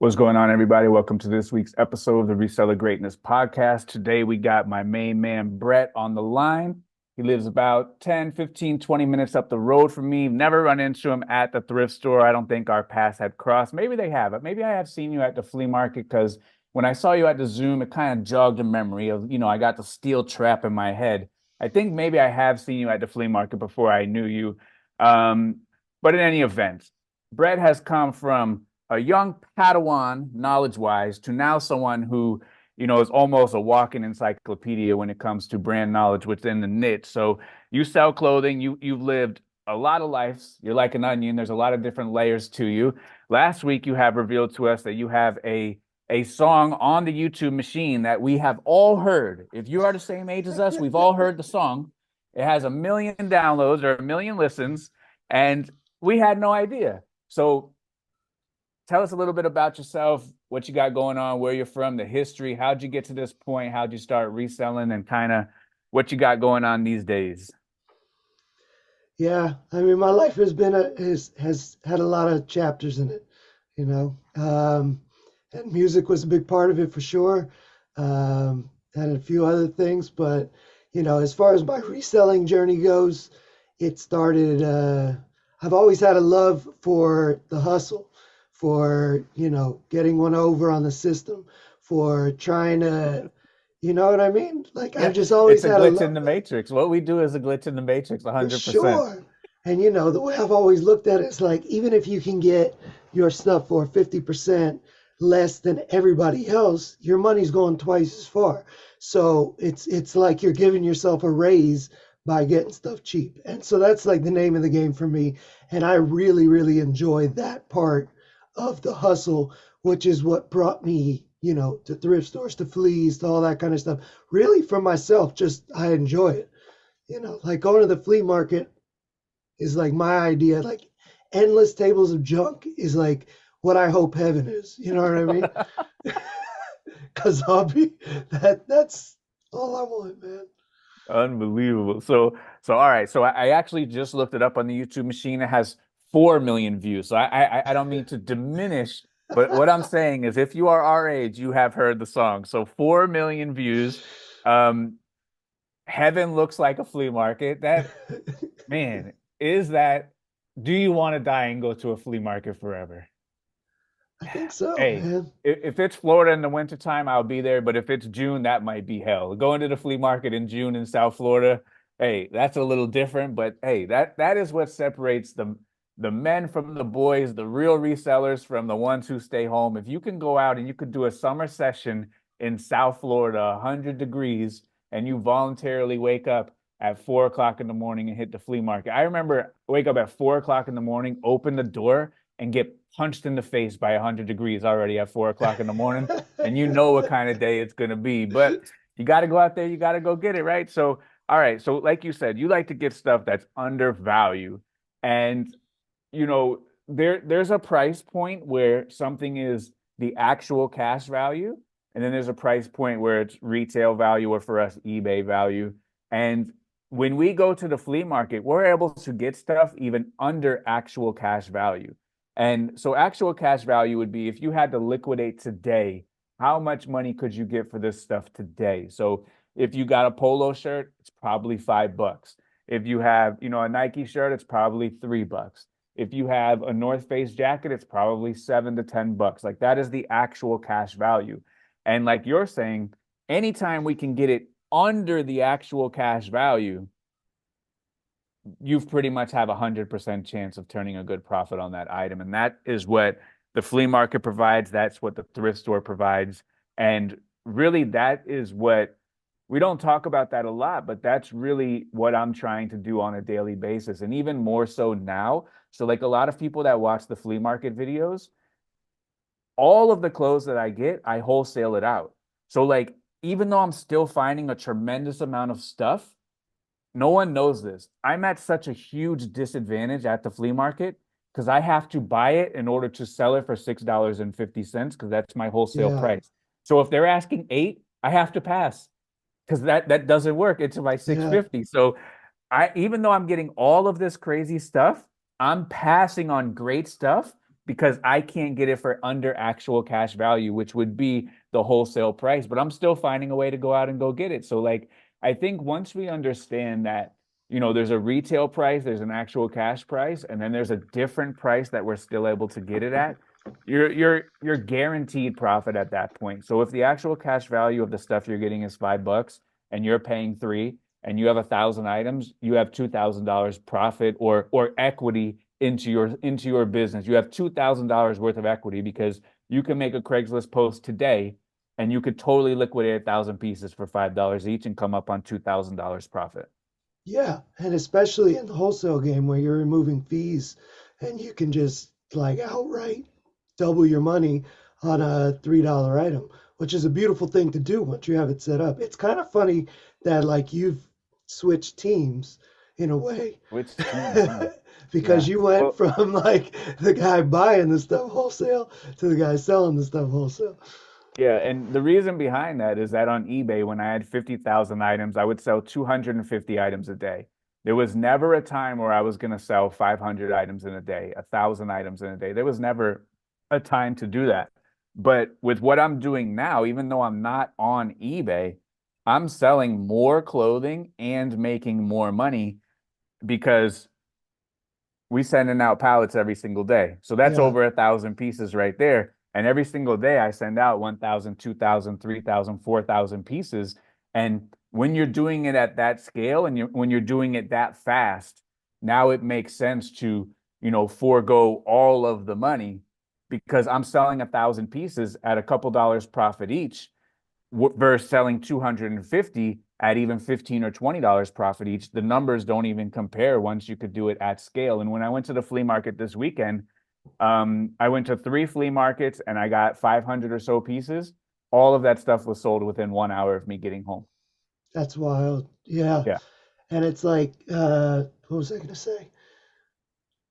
What's going on, everybody? Welcome to this week's episode of the Reseller Greatness Podcast. Today, we got my main man, Brett, on the line. He lives about 10, 15, 20 minutes up the road from me. Never run into him at the thrift store. I don't think our paths had crossed. Maybe they have, but maybe I have seen you at the flea market because when I saw you at the Zoom, it kind of jogged a memory of, I got the steel trap in my head. I think maybe I have seen you at the flea market before I knew you. Um, but in any event, Brett has come from a young Padawan, knowledge-wise, to now someone who, is almost a walking encyclopedia when it comes to brand knowledge within the niche. So you sell clothing, you've lived a lot of lives. You're like an onion. There's a lot of different layers to you. Last week, you have revealed to us that you have a song on the YouTube machine that we have all heard. If you are the same age as us, we've all heard the song. It has 1 million downloads or 1 million listens, and we had no idea. So tell us a little bit about yourself, what you got going on, where you're from, the history. How'd you get to this point? How'd you start reselling, and kind of what you got going on these days? Yeah, I mean, my life has had a lot of chapters in it, you know. And music was a big part of it for sure. And a few other things, but as far as my reselling journey goes, it started. I've always had a love for the hustle, for getting one over on the system, for trying to, you know what I mean? Like I've Yeah, just it's always a had a glitch in love the matrix. What we do is a glitch in the matrix, for 100%. sure. And the way I've always looked at it is like, even if you can get your stuff for 50% less than everybody else, your money's going twice as far. So it's like you're giving yourself a raise by getting stuff cheap. And so that's like the name of the game for me. And I really, really enjoy that part of the hustle, which is what brought me, to thrift stores, to fleas, to all that kind of stuff. Really for myself, just I enjoy it. Like going to the flea market is like my idea. Like endless tables of junk is like what I hope heaven is. You know what I mean? Because I'll be that's all I want, man. Unbelievable. So all right. So I actually just looked it up on the YouTube machine. It has 4 million views. So I don't mean to diminish, but what I'm saying is if you are our age, you have heard the song. So 4 million views. Um, Heaven looks like a flea market. That man, is that do you want to die and go to a flea market forever? I think so, Hey, man. if it's Florida in the wintertime, I'll be there. But if it's June, that might be hell. Going to the flea market in June in South Florida, hey, that's a little different. But hey, that is what separates the men from the boys, the real resellers from the ones who stay home. If you can go out and you could do a summer session in South Florida, 100 degrees, and you voluntarily wake up at 4 o'clock in the morning and hit the flea market. I remember wake up at 4 o'clock in the morning, open the door, and get punched in the face by 100 degrees already at 4 o'clock in the morning. And you know what kind of day it's going to be. But you got to go out there, you got to go get it, right? So, all right. So, like you said, you like to get stuff that's undervalued. And, there's a price point where something is the actual cash value. And then there's a price point where it's retail value or for us, eBay value. And when we go to the flea market, we're able to get stuff even under actual cash value. And so actual cash value would be if you had to liquidate today, how much money could you get for this stuff today? So if you got a polo shirt, it's probably $5. If you have, a Nike shirt, it's probably $3. If you have a North Face jacket, it's probably $7 to $10. Like that is the actual cash value. And like you're saying, anytime we can get it under the actual cash value, you've pretty much have 100% chance of turning a good profit on that item. And that is what the flea market provides. That's what the thrift store provides. And really, that is what we don't talk about that a lot, but that's really what I'm trying to do on a daily basis. And even more so now. So, like a lot of people that watch the flea market videos, all of the clothes that I get, I wholesale it out. So, like, even though I'm still finding a tremendous amount of stuff, no one knows this. I'm at such a huge disadvantage at the flea market because I have to buy it in order to sell it for $6.50 because that's my wholesale Yeah, price. So if they're asking 8, I have to pass because that doesn't work. It's my yeah, 650. So even though I'm getting all of this crazy stuff, I'm passing on great stuff because I can't get it for under actual cash value, which would be the wholesale price, but I'm still finding a way to go out and go get it. So like I think once we understand that, there's a retail price, there's an actual cash price, and then there's a different price that we're still able to get it at, you're guaranteed profit at that point. So if the actual cash value of the stuff you're getting is $5 and you're paying three and you have 1,000 items, you have $2,000 profit or equity into your business. You have $2,000 worth of equity because you can make a Craigslist post today and you could totally liquidate 1,000 pieces for $5 each and come up on $2,000 profit. Yeah, and especially in the wholesale game where you're removing fees and you can just like outright double your money on a $3 item, which is a beautiful thing to do once you have it set up. It's kind of funny that like you've switched teams in a way Which teams, huh? because Yeah. you went Well, from like the guy buying the stuff wholesale to the guy selling the stuff wholesale. yeah, and the reason behind that is that on eBay, when I had 50,000 items, I would sell 250 items a day. There was never a time where I was going to sell 500 items in a day, 1,000 items in a day. There was never a time to do that. But with what I'm doing now, even though I'm not on eBay, I'm selling more clothing and making more money because we sending out pallets every single day. So that's Yeah, over 1,000 pieces right there. And every single day I send out 1,000, 2,000, 3,000, 4,000 pieces. And when you're doing it at that scale and when you're doing it that fast, now it makes sense to, forego all of the money because I'm selling 1,000 pieces at a couple dollars profit each versus selling 250 at even 15 or $20 profit each. The numbers don't even compare once you could do it at scale. And when I went to the flea market this weekend, I went to three flea markets and I got 500 or so pieces. All of that stuff was sold within 1 hour of me getting home. that's wild. Yeah. Yeah. And it's like, what was I going to say?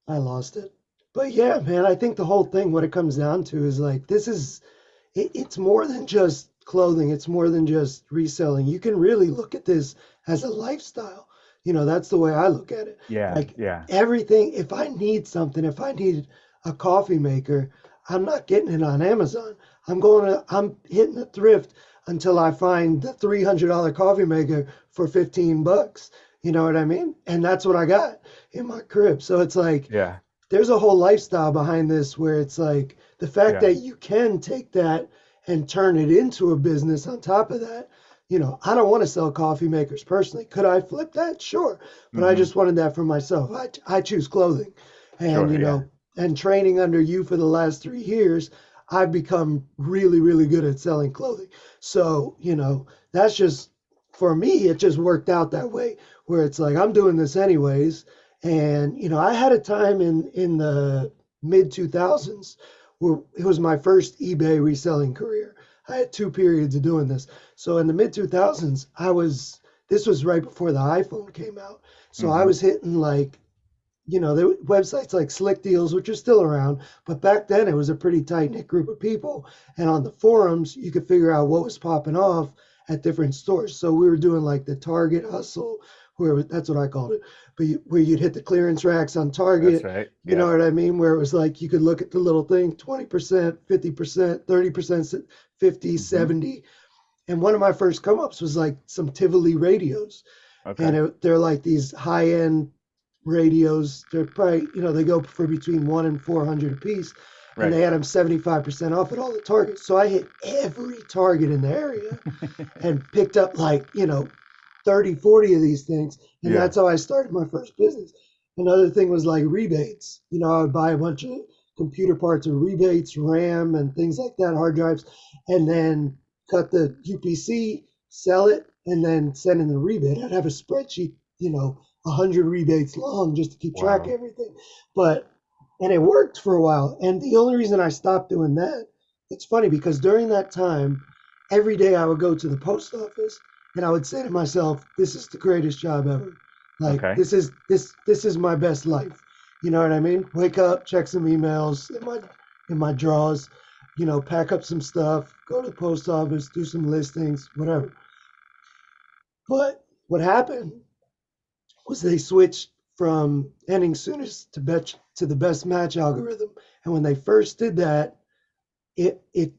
I lost it. But yeah, man, I think the whole thing, what it comes down to is like, it's more than just clothing. It's more than just reselling. You can really look at this as a lifestyle. That's the way I look at it. Yeah. Like Yeah. everything, if I need something, if I need a coffee maker, I'm not getting it on Amazon. I'm hitting a thrift until I find the $300 coffee maker for 15 bucks. You know what I mean? And that's what I got in my crib. So it's like, Yeah. there's a whole lifestyle behind this where it's like the fact Yeah. that you can take that and turn it into a business on top of that. I don't want to sell coffee makers personally. Could I flip that? Sure. But I Hmm. just wanted that for myself. I choose clothing. And, Sure. Yeah. and training under you for the last 3 years, I've become really, really good at selling clothing. So, that's just, for me, it just worked out that way where it's like, I'm doing this anyways. And I had a time in the mid 2000s where it was my first eBay reselling career. I had 2 periods of doing this. So in the mid 2000s, this was right before the iPhone came out. So I Hmm. was hitting like, there were websites like Slick Deals, which are still around, but back then it was a pretty tight knit group of people. And on the forums, you could figure out what was popping off at different stores. So we were doing like the Target hustle, where that's what I called it, but where you'd hit the clearance racks on That's Target. right. You know Yeah. what I mean? Where it was like you could look at the little thing 20%, 50%, 30%, 50, Hmm. 70. And one of my first come ups was like some Tivoli radios. And Okay. they're like these high end radios. They're probably, they go for between one and 400 a piece. And Right. they had them 75% off at all the Targets. So I hit every Target in the area and picked up like, 30, 40 of these things. And Yeah. that's how I started my first business. Another thing was like rebates. I would buy a bunch of computer parts or rebates, RAM and things like that, hard drives, and then cut the UPC, sell it, and then send in the rebate. I'd have a spreadsheet, 100 rebates long just to keep track of Wow. everything. And it worked for a while. And the only reason I stopped doing that, it's funny because during that time, every day I would go to the post office and I would say to myself, "This is the greatest job ever. Like Okay. this is my best life." You know what I mean? Wake up, check some emails in my drawers, pack up some stuff, go to the post office, do some listings, whatever. But what happened was they switched from ending soonest to the best match algorithm. And when they first did that, it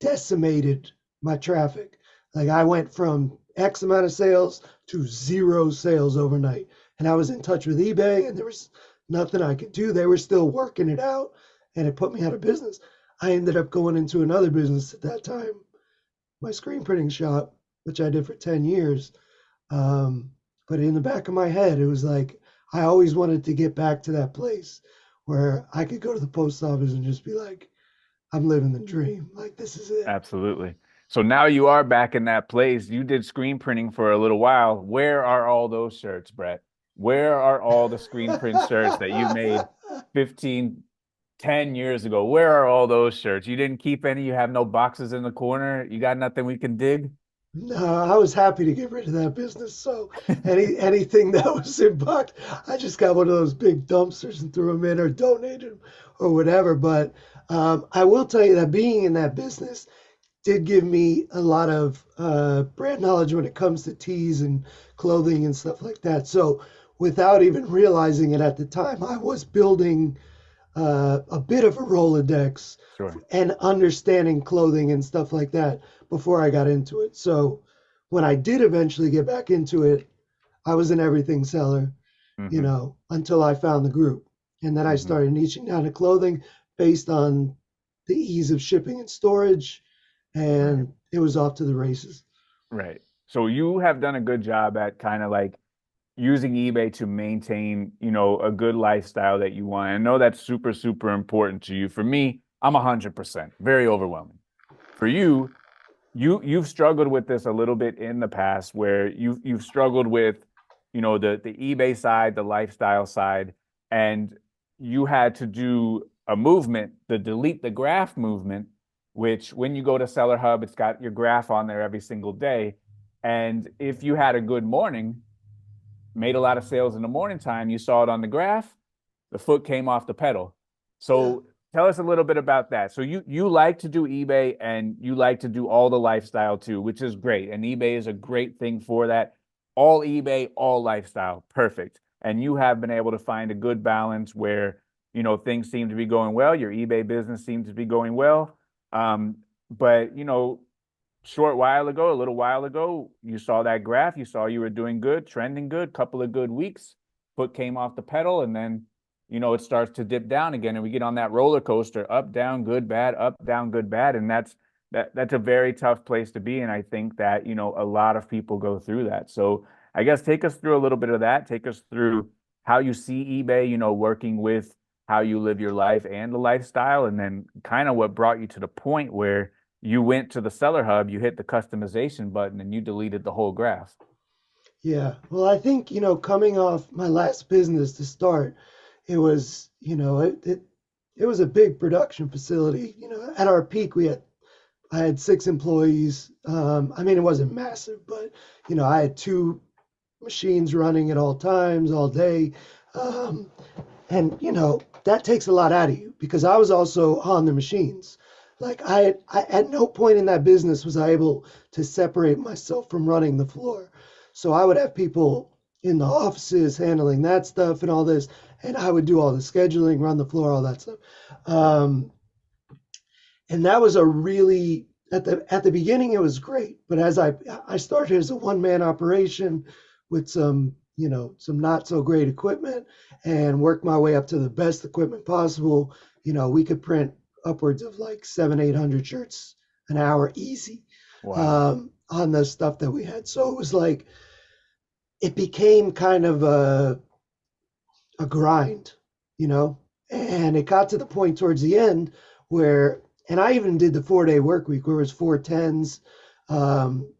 decimated my traffic. Like I went from X amount of sales to zero sales overnight. And I was in touch with eBay and there was nothing I could do. They were still working it out and it put me out of business. I ended up going into another business at that time, my screen printing shop, which I did for 10 years. Um, but in the back of my head, it was like I always wanted to get back to that place where I could go to the post office and just be like, I'm living the dream. Like, this is it. Absolutely. So now you are back in that place. You did screen printing for a little while. Where are all those shirts, Brett? Where are all the screen print shirts that you made 15, 10 years ago? Where are all those shirts? You didn't keep any. You have no boxes in the corner. You got nothing we can dig? No, I was happy to get rid of that business. So anything that was in box, I just got one of those big dumpsters and threw them in or donated them or whatever. But I will tell you that being in that business did give me a lot of brand knowledge when it comes to tees and clothing and stuff like that. So without even realizing it at the time, I was building a bit of a Rolodex Sure. and understanding clothing and stuff like that before I got into it. So when I did eventually get back into it, I was an everything seller, Hmm. until I found the group. And then I Hmm. started niching down to clothing based on the ease of shipping and storage. Right. And it was off to the races. Right. So you have done a good job at kind of like using eBay to maintain, a good lifestyle that you want. I know that's super, super important to you. For me, I'm 100%, very overwhelming. For you, you've struggled with this a little bit in the past where you've struggled with, the eBay side, the lifestyle side, and you had to do a movement, the delete the graph movement, which when you go to Seller Hub, it's got your graph on there every single day. And if you had a good morning, made a lot of sales in the morning time, you saw it on the graph, the foot came off the pedal. Yeah. So tell us a little bit about that. So you like to do eBay and you like to do all the lifestyle too, which is great. And eBay is a great thing for that. All eBay, all lifestyle, perfect. And you have been able to find a good balance where, things seem to be going well. Your eBay business seems to be going well. But short while ago, a little while ago, you saw that graph, you saw you were doing good, trending good, couple of good weeks, foot came off the pedal, and then, it starts to dip down again, and we get on that roller coaster, up, down, good, bad, up, down, good, bad, and that's a very tough place to be, and I think that, a lot of people go through that. So I guess take us through a little bit of that, take us through how you see eBay, working with how you live your life and the lifestyle, and then kind of what brought you to the point where you went to the seller hub, you hit the customization button, and you deleted the whole graph. Yeah. Well, I think, coming off my last business to start, it was, it was a big production facility. At our peak, I had 6 employees. I mean, it wasn't massive, but, I had 2 machines running at all times, all day. Um, and, that takes a lot out of you because I was also on the machines. Like I at no point in that business was I able to separate myself from running the floor. So I would have people in the offices handling that stuff and all this, and I would do all the scheduling, run the floor, all that stuff. Um, and that was a really at the beginning it was great, but as I started as a one-man operation with some not so great equipment and worked my way up to the best equipment possible. We could print upwards of like 700-800 shirts an hour easy, Wow. on the stuff that we had. So it was like it became kind of a grind, you know. And it got to the point towards the end where, and I even did the 4-day work week where it was 4 10s,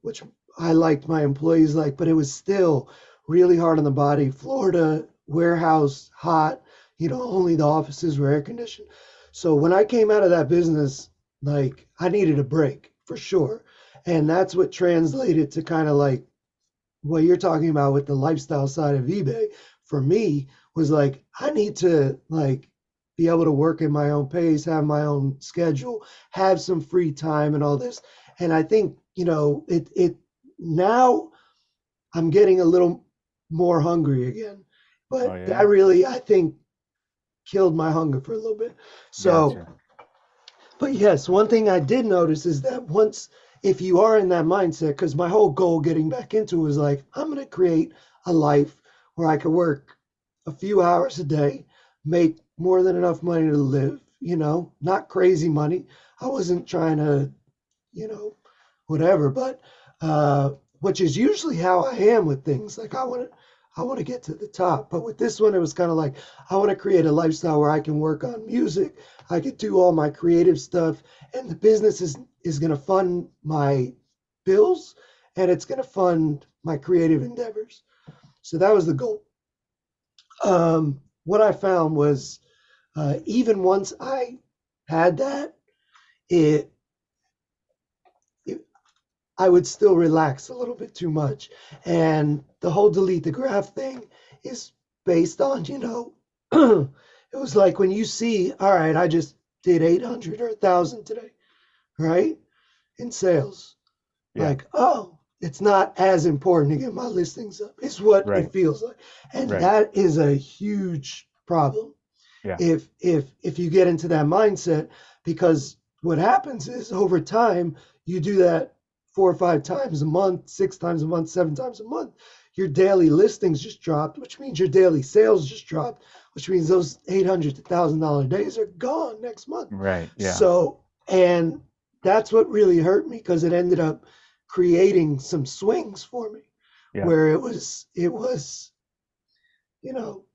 which I liked, my employees like, but it was still really hard on the body. Florida warehouse, hot, only the offices were air conditioned. So when I came out of that business, like I needed a break for sure. And that's what translated to kind of like what you're talking about with the lifestyle side of eBay for me was like I need to like be able to work in my own pace, have my own schedule, have some free time and all this. And I think, it now I'm getting a little more hungry again. Oh But yeah. that really, I think, killed my hunger for a little bit. So, Gotcha. but yes, one thing I did notice is that once, if you are in that mindset, because my whole goal getting back into it was like, I'm going to create a life where I could work a few hours a day, make more than enough money to live, not crazy money. I wasn't trying to, you know, whatever. But which is usually how I am with things. Like I want to get to the top. But with this one, it was kind of like I want to create a lifestyle where I can work on music, I could do all my creative stuff, and the business is going to fund my bills, and it's going to fund my creative endeavors. So that was the goal. What I found was even once I had that, it I would still relax a little bit too much. And the whole delete the graph thing is based on, it was like when you see, all right, I just did 800 or 1,000 today, right? In sales. Yeah. Like, oh, it's not as important to get my listings up. It's what Right. it feels like. And Right. that is a huge problem Yeah. if you get into that mindset, because what happens is over time you do that 4 or 5 times a month, 6 times a month, 7 times a month, your daily listings just dropped, which means your daily sales just dropped, which means those 800 to $1,000 days are gone next month. Right. Yeah. So, and that's what really hurt me, because it ended up creating some swings for me Yeah. where it was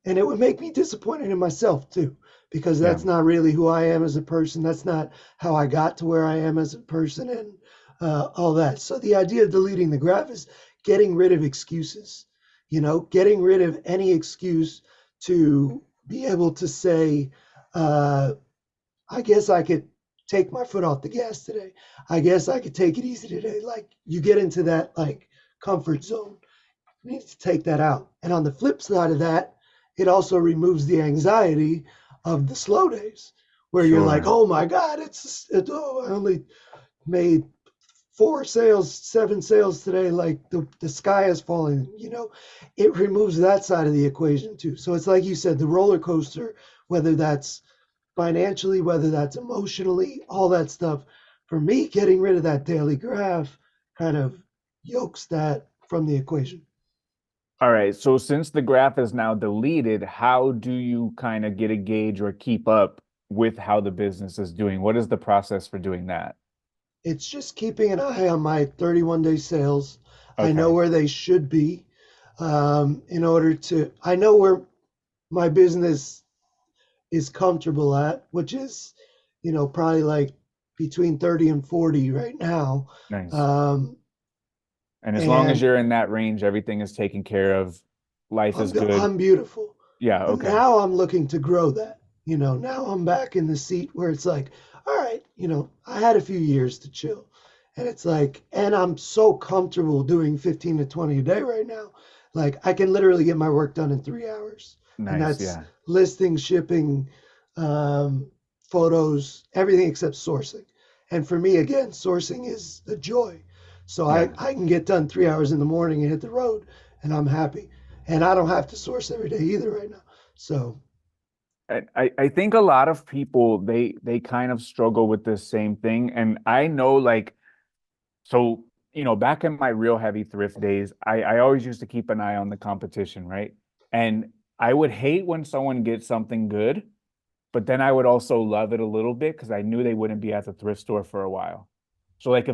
and it would make me disappointed in myself too, because Yeah. that's not really who I am as a person. That's not how I got to where I am as a person, and all that. So the idea of deleting the graph is getting rid of excuses, getting rid of any excuse to be able to say, uh, I guess I could take my foot off the gas today. I guess I could take it easy today. Like you get into that like comfort zone. You need to take that out. And on the flip side of that, it also removes the anxiety of the slow days where you're like, Sure. oh my God, I only made 4 sales, 7 sales today. Like the sky is falling, it removes that side of the equation too. So it's like you said, the roller coaster, whether that's financially, whether that's emotionally, all that stuff. For me, getting rid of that daily graph kind of yokes that from the equation. All right. So since the graph is now deleted, how do you kind of get a gauge or keep up with how the business is doing? What is the process for doing that? It's just keeping an eye on my 31-day sales. I know Okay. where they should be, I know where my business is comfortable at, which is, probably like between 30 and 40 right now. Nice. Um, And as long as and you're in that range, everything is taken care of. Life is good. I'm beautiful. Yeah. But Okay. now I'm looking to grow that. Now I'm back in the seat where it's like, all right, I had a few years to chill. And it's like, and I'm so comfortable doing 15 to 20 a day right now. Like I can literally get my work done in 3 hours. And Nice. that's Yeah. listing, shipping, um, photos, everything except sourcing. And for me, again, sourcing is a joy. So I, Yeah. I can get done 3 hours in the morning and hit the road, and I'm happy. And I don't have to source every day either right now. So I think a lot of people they kind of struggle with this same thing. And I know like so, back in my real heavy thrift days, I always used to keep an eye on the competition, right? And I would hate when someone gets something good, but then I would also love it a little bit because I knew they wouldn't be at the thrift store for a while. So like yeah,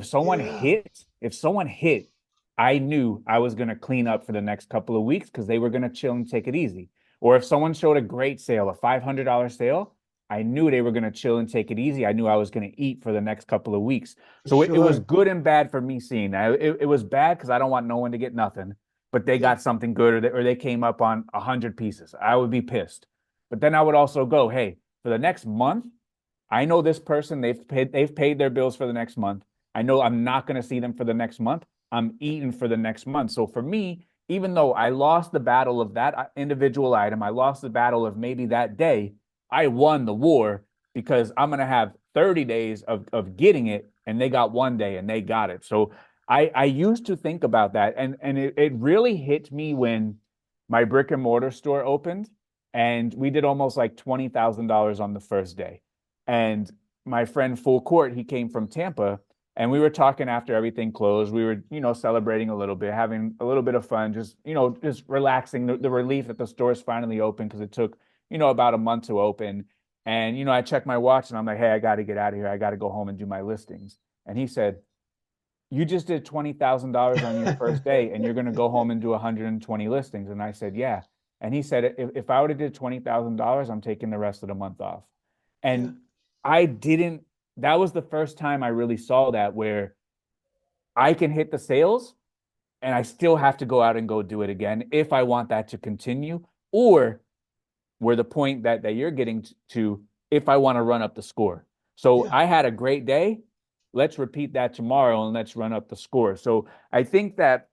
if someone hit, I knew I was gonna clean up for the next couple of weeks because they were gonna chill and take it easy. Or if someone showed a great sale, a $500 sale, I knew they were gonna chill and take it easy. I knew I was gonna eat for the next couple of weeks. for So it was sure. good and bad for me seeing that. It was bad because I don't want no one to get nothing, but they Yeah, got something good or they came up on 100 pieces. I would be pissed. But then I would also go, hey, for the next month, I know this person, they've paid their bills for the next month. I know I'm not going to see them for the next month. I'm eating for the next month. So for me, even though I lost the battle of that individual item, I lost the battle of maybe that day, I won the war because I'm going to have 30 days of getting it and they got one day and they got it. So I used to think about that and it really hit me when my brick and mortar store opened, and we did almost like $20,000 on the first day. And my friend Full Court, he came from Tampa, and we were talking after everything closed. We were, celebrating a little bit, having a little bit of fun, just, just relaxing, the relief that the store's finally open because it took, about a month to open. And, I checked my watch and I'm like, hey, I got to get out of here. I got to go home and do my listings. And he said, you just did $20,000 on your first day and you're going to go home and do 120 listings. And I said, yeah. And he said, if I would have did $20,000, I'm taking the rest of the month off. Yeah, And I didn't, that was the first time I really saw that where I can hit the sales and I still have to go out and go do it again if I want that to continue, or where the point that you're getting to, if I want to run up the score. So yeah, I had a great day. Let's repeat that tomorrow and let's run up the score. So I think that,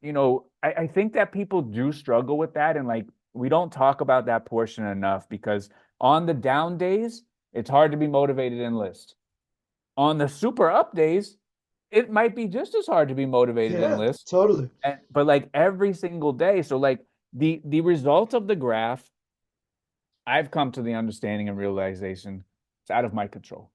I think that people do struggle with that. And like, we don't talk about that portion enough because on the down days, it's hard to be motivated and list. On the super up days, it might be just as hard to be motivated and yeah, list. totally. But like every single day. So like the result of the graph, I've come to the understanding and realization it's out of my control.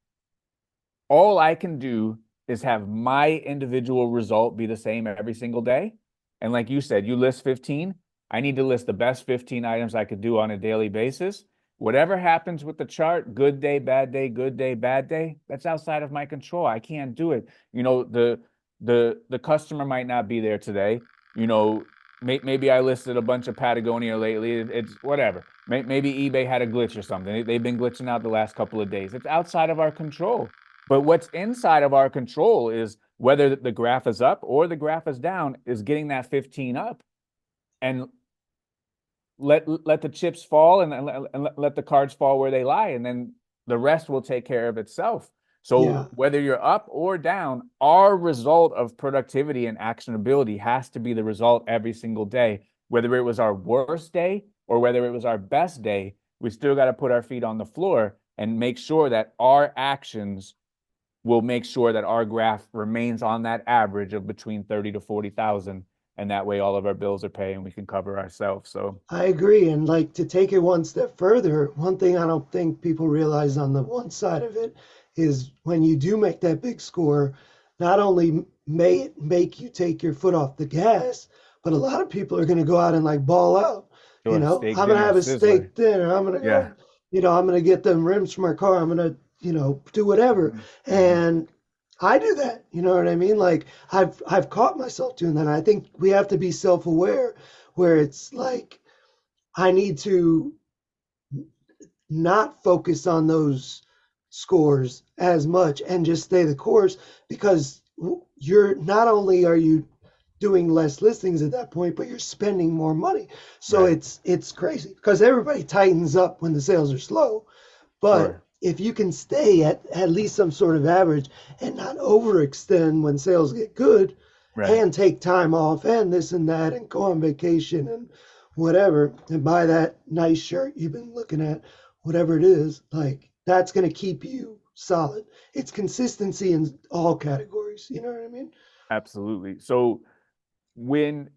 All I can do is have my individual result be the same every single day. And like you said, you list 15. I need to list the best 15 items I could do on a daily basis. Whatever happens with the chart, good day, bad day, good day, bad day, that's outside of my control. I can't do it. The customer might not be there today. Maybe I listed a bunch of Patagonia lately. It's whatever. Maybe eBay had a glitch or something. They've been glitching out the last couple of days. It's outside of our control. But what's inside of our control is whether the graph is up or the graph is down, is getting that 15 up and let the chips fall and let the cards fall where they lie. And then the rest will take care of itself. Yeah, So whether you're up or down, our result of productivity and actionability has to be the result every single day. Whether it was our worst day or whether it was our best day, we still got to put our feet on the floor and make sure that our actions will make sure that our graph remains on that average of between 30 to 40,000. And that way all of our bills are paid and we can cover ourselves. So I agree. And like to take it one step further, one thing I don't think people realize on the one side of it is when you do make that big score, not only may it make you take your foot off the gas, but a lot of people are going to go out and like ball out. sure, steak I'm going to dinner, have a sizzler. steak dinner. I'm going to Yeah. go, I'm going to get them rims for my car. I'm going to, do whatever. Mm-hmm. Mm-hmm. And I do that. You know what I mean? Like I've caught myself doing that. I think we have to be self-aware where it's like, I need to not focus on those scores as much and just stay the course because you're not only are you doing less listings at that point, but you're spending more money. So Right. it's crazy because everybody tightens up when the sales are slow. But Sure. if you can stay at least some sort of average and not overextend when sales get good Right. and take time off and this and that and go on vacation and whatever and buy that nice shirt you've been looking at, whatever it is, like that's going to keep you solid. It's consistency in all categories. You know what I mean? Absolutely. So when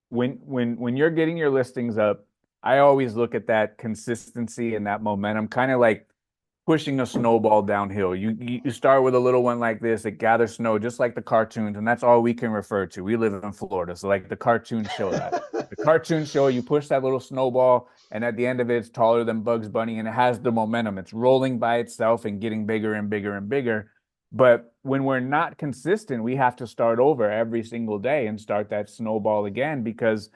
when you're getting your listings up, I always look at that consistency and that momentum, kind of like pushing a snowball downhill. You start with a little one like this, it gathers snow just like the cartoons, and that's all we can refer to. We live in Florida, so like the cartoons show that. The cartoons show you push that little snowball, and at the end of it, it's taller than Bugs Bunny, and it has the momentum. It's rolling by itself and getting bigger and bigger and bigger. But when we're not consistent, we have to start over every single day and start that snowball again because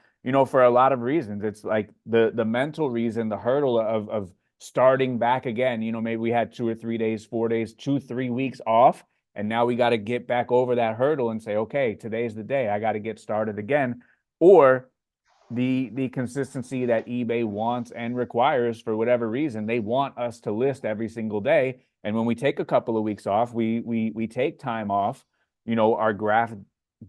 for a lot of reasons. It's like the mental reason, the hurdle of starting back again. Maybe we had 2 or 3 days, 4 days, 2, 3 weeks off, and now we got to get back over that hurdle and say, okay, today's the day. I got to get started again. Or the consistency that eBay wants and requires for whatever reason. They want us to list every single day. And when we take a couple of weeks off, we take time off, our graph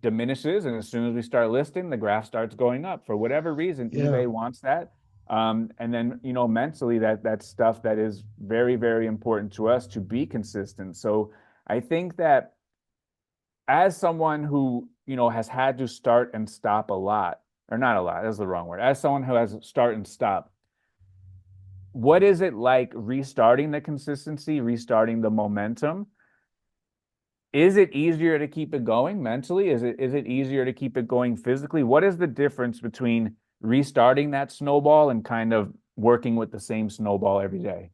diminishes. And as soon as we start listing, the graph starts going up. For whatever reason, Yeah. eBay wants that. And then, mentally that's stuff that is very, very important to us to be consistent. So I think that as someone who, has had to start and stop a lot, or not a lot, that's the wrong word. As someone who has start and stop, what is it like restarting the consistency, restarting the momentum? Is it easier to keep it going mentally? Is it easier to keep it going physically? What is the difference between restarting that snowball and kind of working with the same snowball every day?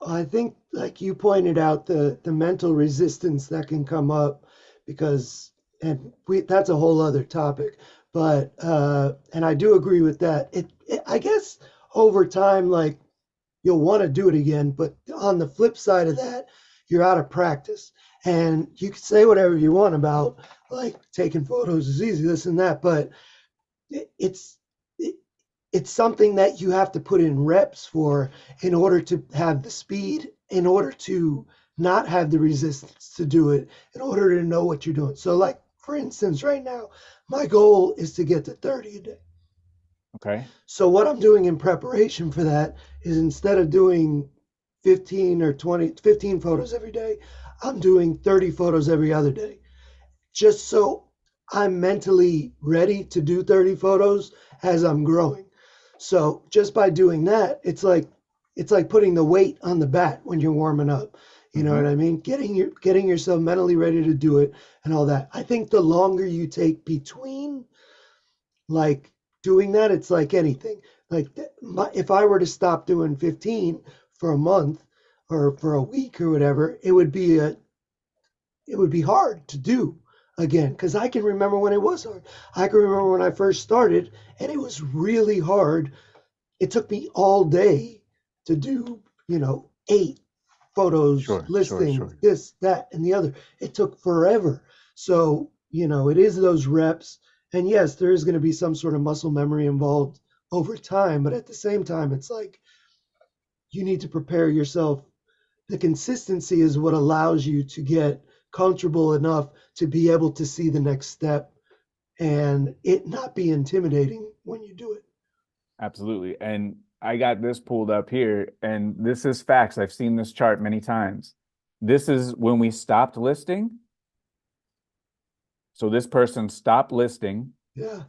I think, like you pointed out, the mental resistance that can come up because, and we that's a whole other topic. But and I do agree with that. I guess over time, like you'll want to do it again, but on the flip side of that, you're out of practice. And you can say whatever you want about like taking photos is easy, this and that, but it's it, it's something that you have to put in reps for in order to have the speed, in order to not have the resistance to do it, in order to know what you're doing. So, like for instance, right now, my goal is to get to 30 a day. Okay. So what I'm doing in preparation for that is instead of doing 15 or 20, 15 photos every day, I'm doing 30 photos every other day, just so I'm mentally ready to do 30 photos as I'm growing. So just by doing that, it's like putting the weight on the bat when you're warming up. You know what Mm-hmm. I mean? Getting yourself mentally ready to do it and all that. I think the longer you take between like doing that, it's like anything. Like if I were to stop doing 15 for a month or for a week or whatever, it would be hard to do again because I can remember when it was hard. I can remember when I first started and it was really hard. It took me all day to do, 8 photos, Sure, sure, listings, sure. this, that, and the other. It took forever. So, it is those reps. And yes, there is going to be some sort of muscle memory involved over time. But at the same time, it's like you need to prepare yourself. The consistency is what allows you to get comfortable enough to be able to see the next step and it not be intimidating when you do it. Absolutely. And I got this pulled up here, and this is facts. I've seen this chart many times. This is when we stopped listing. So this person stopped listing. Yeah,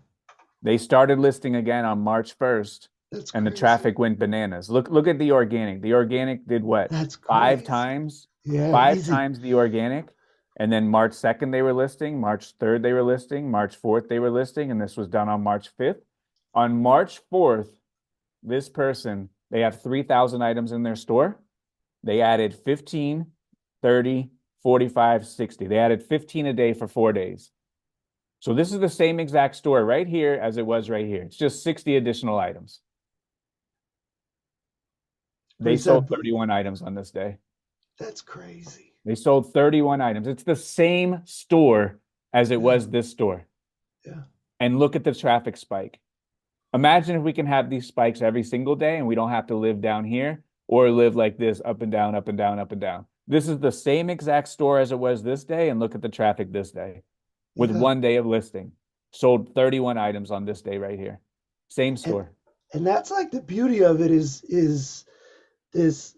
They started listing again on March 1st, that's and the crazy. traffic went bananas. Look at the organic. The organic did what? That's Five crazy. times, Yeah, five easy. times the organic. And then March 2nd they were listing, March 3rd they were listing, March 4th they were listing, and this was done on March 5th. On March 4th, this person, they have 3,000 items in their store. They added 15, 30, 45, 60. They added 15 a day for 4 days. So this is the same exact store right here as it was right here. It's just 60 additional items. But They is that sold 31 items on this day. that's crazy. They sold 31 items. It's the same store as it Yeah, was this store. yeah. And look at the traffic spike. Imagine if we can have these spikes every single day and we don't have to live down here or live like this up and down, up and down, up and down. This is the same exact store as it was this day. And look at the traffic this day with Yeah. 1 day of listing. Sold 31 items on this day right here. Same And store. and that's like the beauty of it is this,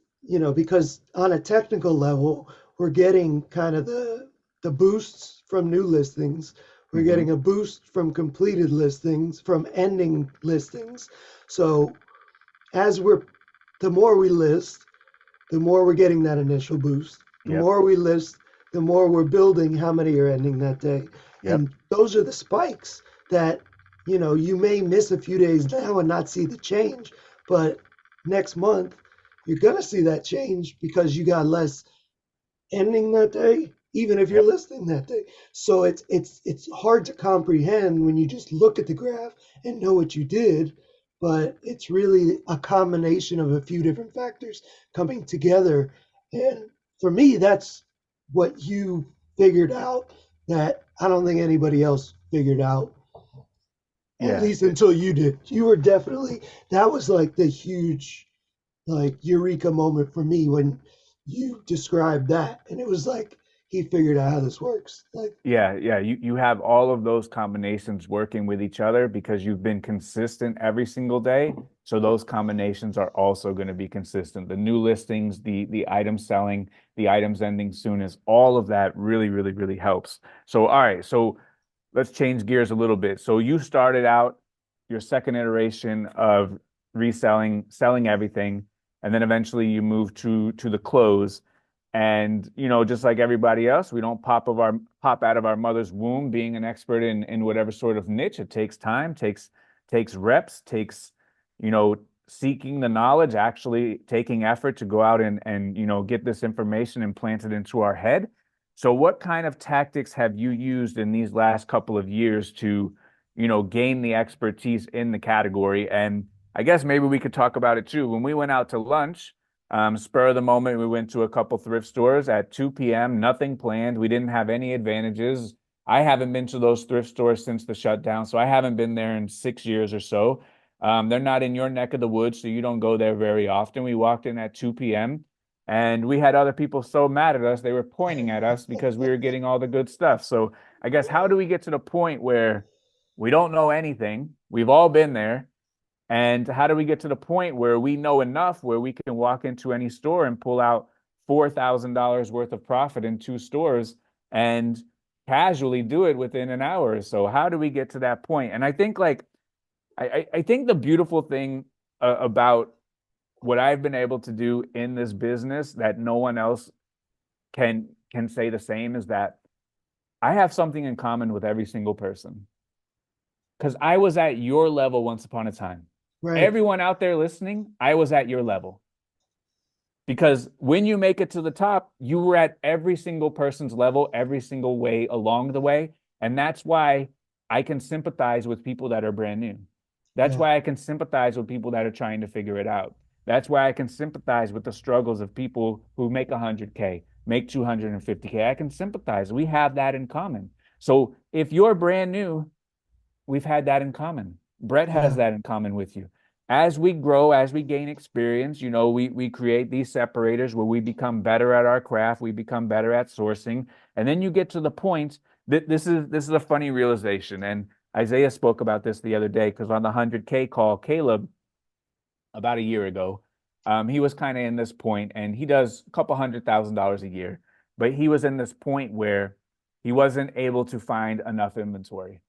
because on a technical level, we're getting kind of the boosts from new listings. We're Mm-hmm. getting a boost from completed listings, from ending listings. So as we're the more we list, the more we're getting that initial boost. The Yep. more we list, the more we're building how many are ending that day. Yep. And those are the spikes that, you may miss a few days now and not see the change, but next month, you're going to see that change because you got less ending that day, even if you're Yep. listing that day. So it's hard to comprehend when you just look at the graph and know what you did, but it's really a combination of a few different factors coming together. And for me, that's what you figured out that I don't think anybody else figured out, at Yeah. least until you did. You were definitely that was like the huge like eureka moment for me when you described that and it was like he figured out how this works like Yeah, yeah. You have all of those combinations working with each other because you've been consistent every single day. So those combinations are also going to be consistent. The new listings, the items selling, the items ending soon is all of that really, really, really helps. So all right, so let's change gears a little bit. So you started out your second iteration of reselling, selling everything, and then eventually you move to the close. And just like everybody else, we don't pop out of our mother's womb being an expert in whatever sort of niche. It takes time, takes reps, takes seeking the knowledge, actually taking effort to go out and get this information and plant it into our head. So what kind of tactics have you used in these last couple of years to gain the expertise in the category? And I guess maybe we could talk about it too. When we went out to lunch, spur of the moment, we went to a couple thrift stores at 2 p.m., nothing planned. We didn't have any advantages. I haven't been to those thrift stores since the shutdown, so I haven't been there in 6 years or so. They're not in your neck of the woods, so you don't go there very often. We walked in at 2 p.m. and we had other people so mad at us, they were pointing at us because we were getting all the good stuff. So I guess how do we get to the point where we don't know anything? We've all been there. And how do we get to the point where we know enough where we can walk into any store and pull out $4,000 worth of profit in two stores and casually do it within an hour or so? How do we get to that point? And I think I think the beautiful thing about what I've been able to do in this business that no one else can say the same is that I have something in common with every single person because I was at your level once upon a time. Right. Everyone out there listening, I was at your level. Because when you make it to the top, you were at every single person's level, every single way along the way. And that's why I can sympathize with people that are brand new. That's Yeah. why I can sympathize with people that are trying to figure it out. That's why I can sympathize with the struggles of people who make 100K, make 250K. I can sympathize. We have that in common. So if you're brand new, we've had that in common. Brett has Yeah. that in common with you. As we grow, as we gain experience, we create these separators where we become better at our craft, we become better at sourcing, and then you get to the point that this is a funny realization. And Isaiah spoke about this the other day because on the 100K call, Caleb, about a year ago, he was kind of in this point, and he does a couple $100,000 a year, but he was in this point where he wasn't able to find enough inventory.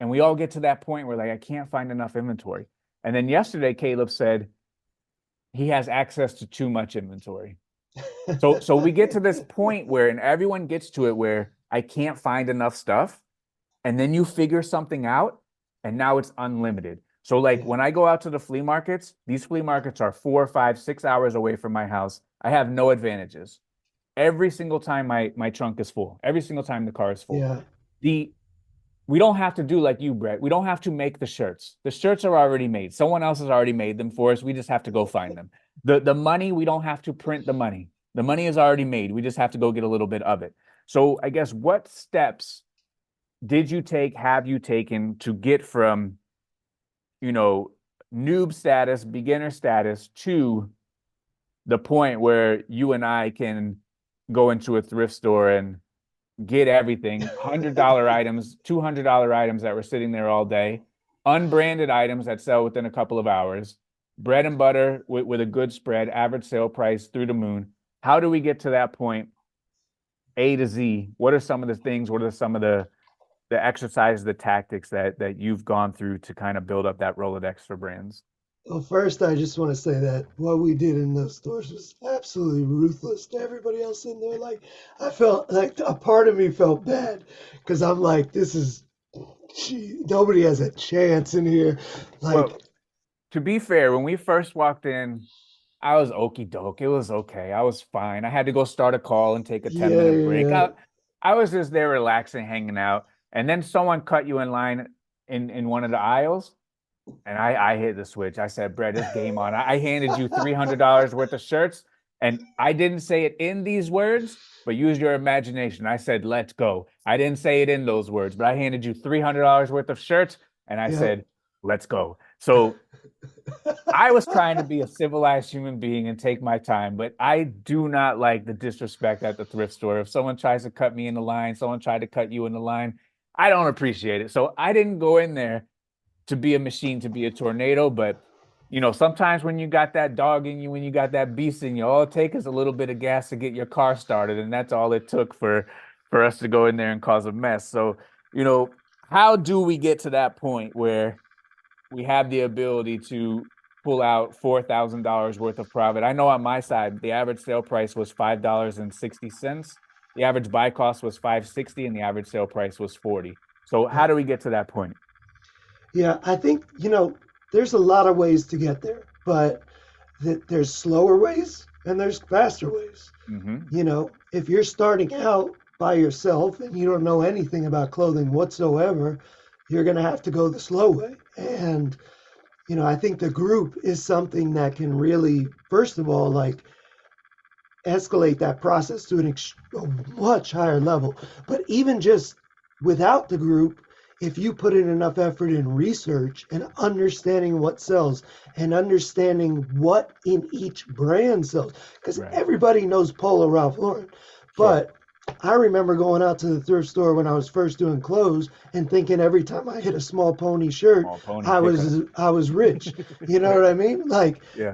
And we all get to that point where like I can't find enough inventory. And then yesterday, Caleb said he has access to too much inventory. So we get to this point where, and everyone gets to it where I can't find enough stuff. And then you figure something out, and now it's unlimited. So like Yeah. when I go out to the flea markets, these flea markets are 4, 5, 6 hours away from my house. I have no advantages. Every single time my trunk is full, every single time the car is full. Yeah. The We don't have to do like you, Brett. We don't have to make the shirts. The shirts are already made. Someone else has already made them for us. We just have to go find them. The money, we don't have to print the money. The money is already made. We just have to go get a little bit of it. So I guess what steps did you take, have you taken to get from, you know, noob status, beginner status to the point where you and I can go into a thrift store and get everything $100 items, $200 items that were sitting there all day, unbranded items that sell within a couple of hours, bread and butter with a good spread, average sale price through the moon. How do we get to that point, A to Z? What are some of the things? What are some of the exercises, the tactics that you've gone through to kind of build up that Rolodex for brands? Well, first, I just want to say that what we did in those stores was absolutely ruthless to everybody else in there. Like, I felt like a part of me felt bad because I'm like, this is, gee, nobody has a chance in here. Like, Well, to be fair, when we first walked in, I was okie doke. It was okay. I was fine. I had to go start a call and take a 10 yeah, minute break. yeah, I was just there relaxing, hanging out. And then someone cut you in line in one of the aisles. And I hit the switch. I said, Brett, it's game on. I handed you $300 worth of shirts. And I didn't say it in these words, but use your imagination. I said, let's go. I didn't say it in those words, but I handed you $300 worth of shirts. And I yeah. said, let's go. So I was trying to be a civilized human being and take my time, but I do not like the disrespect at the thrift store. If someone tries to cut me in the line, someone tried to cut you in the line, I don't appreciate it. So I didn't go in there to be a machine, to be a tornado. But sometimes when you got that dog in you, when you got that beast in you, all it takes is a little bit of gas to get your car started, and that's all it took for us to go in there and cause a mess. So, how do we get to that point where we have the ability to pull out $4,000 worth of profit. I know on my side, the average sale price was $5.60. The average buy cost was 560 and the average sale price was 40. So Yeah. how do we get to that point? Yeah, I think, there's a lot of ways to get there, but there's slower ways and there's faster ways. Hmm. If you're starting out by yourself and you don't know anything about clothing whatsoever, you're going to have to go the slow way. And, I think the group is something that can really, first of all, like escalate that process to a much higher level. But even just without the group, if you put in enough effort in research and understanding what sells and understanding what in each brand sells, because Right. everybody knows Polo Ralph Lauren, Sure. but I remember going out to the thrift store when I was first doing clothes and thinking every time I hit a small pony shirt, Small pony I pickup. was I was rich. You know what I mean? Like Yeah.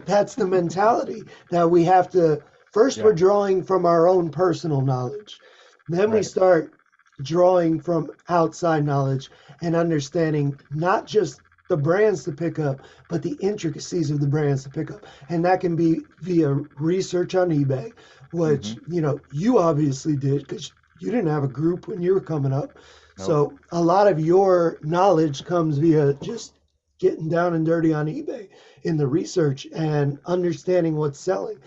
that's the mentality that we have to. First, we're Yeah. drawing from our own personal knowledge. Then we Right. start drawing from outside knowledge and understanding not just the brands to pick up, but the intricacies of the brands to pick up. And that can be via research on eBay, which, Hmm. you obviously did because you didn't have a group when you were coming up. Nope. So a lot of your knowledge comes via just getting down and dirty on eBay in the research and understanding what's selling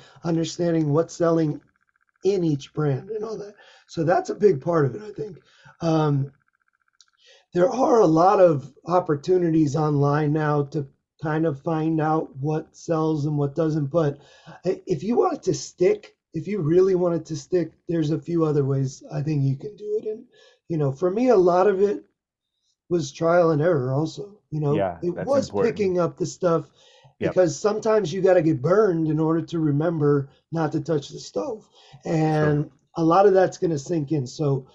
in each brand and all that. So that's a big part of it, I think. Um, there are a lot of opportunities online now to kind of find out what sells and what doesn't. But if you want it to stick, if you really want it to stick, there's a few other ways I think you can do it. And, for me, a lot of it was trial and error also. Yeah, It that's was important. picking up the stuff Yep. because sometimes you got to get burned in order to remember not to touch the stove. Sure. And a lot of that's going to sink in. So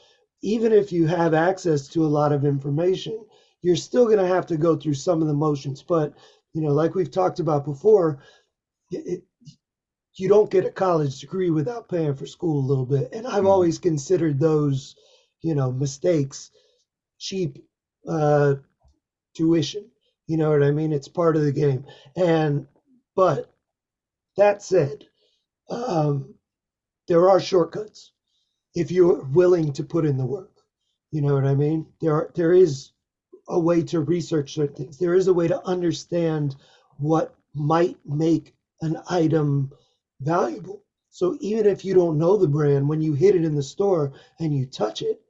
even if you have access to a lot of information, you're still going to have to go through some of the motions. But, like we've talked about before, it, you don't get a college degree without paying for school a little bit. And I've Hmm. always considered those, mistakes cheap uh, tuition. You know what I mean? It's part of the game. And but that said, um, there are shortcuts if you're willing to put in the work. You know what I mean? There is a way to research certain things. There is a way to understand what might make an item valuable. So even if you don't know the brand, when you hit it in the store and you touch it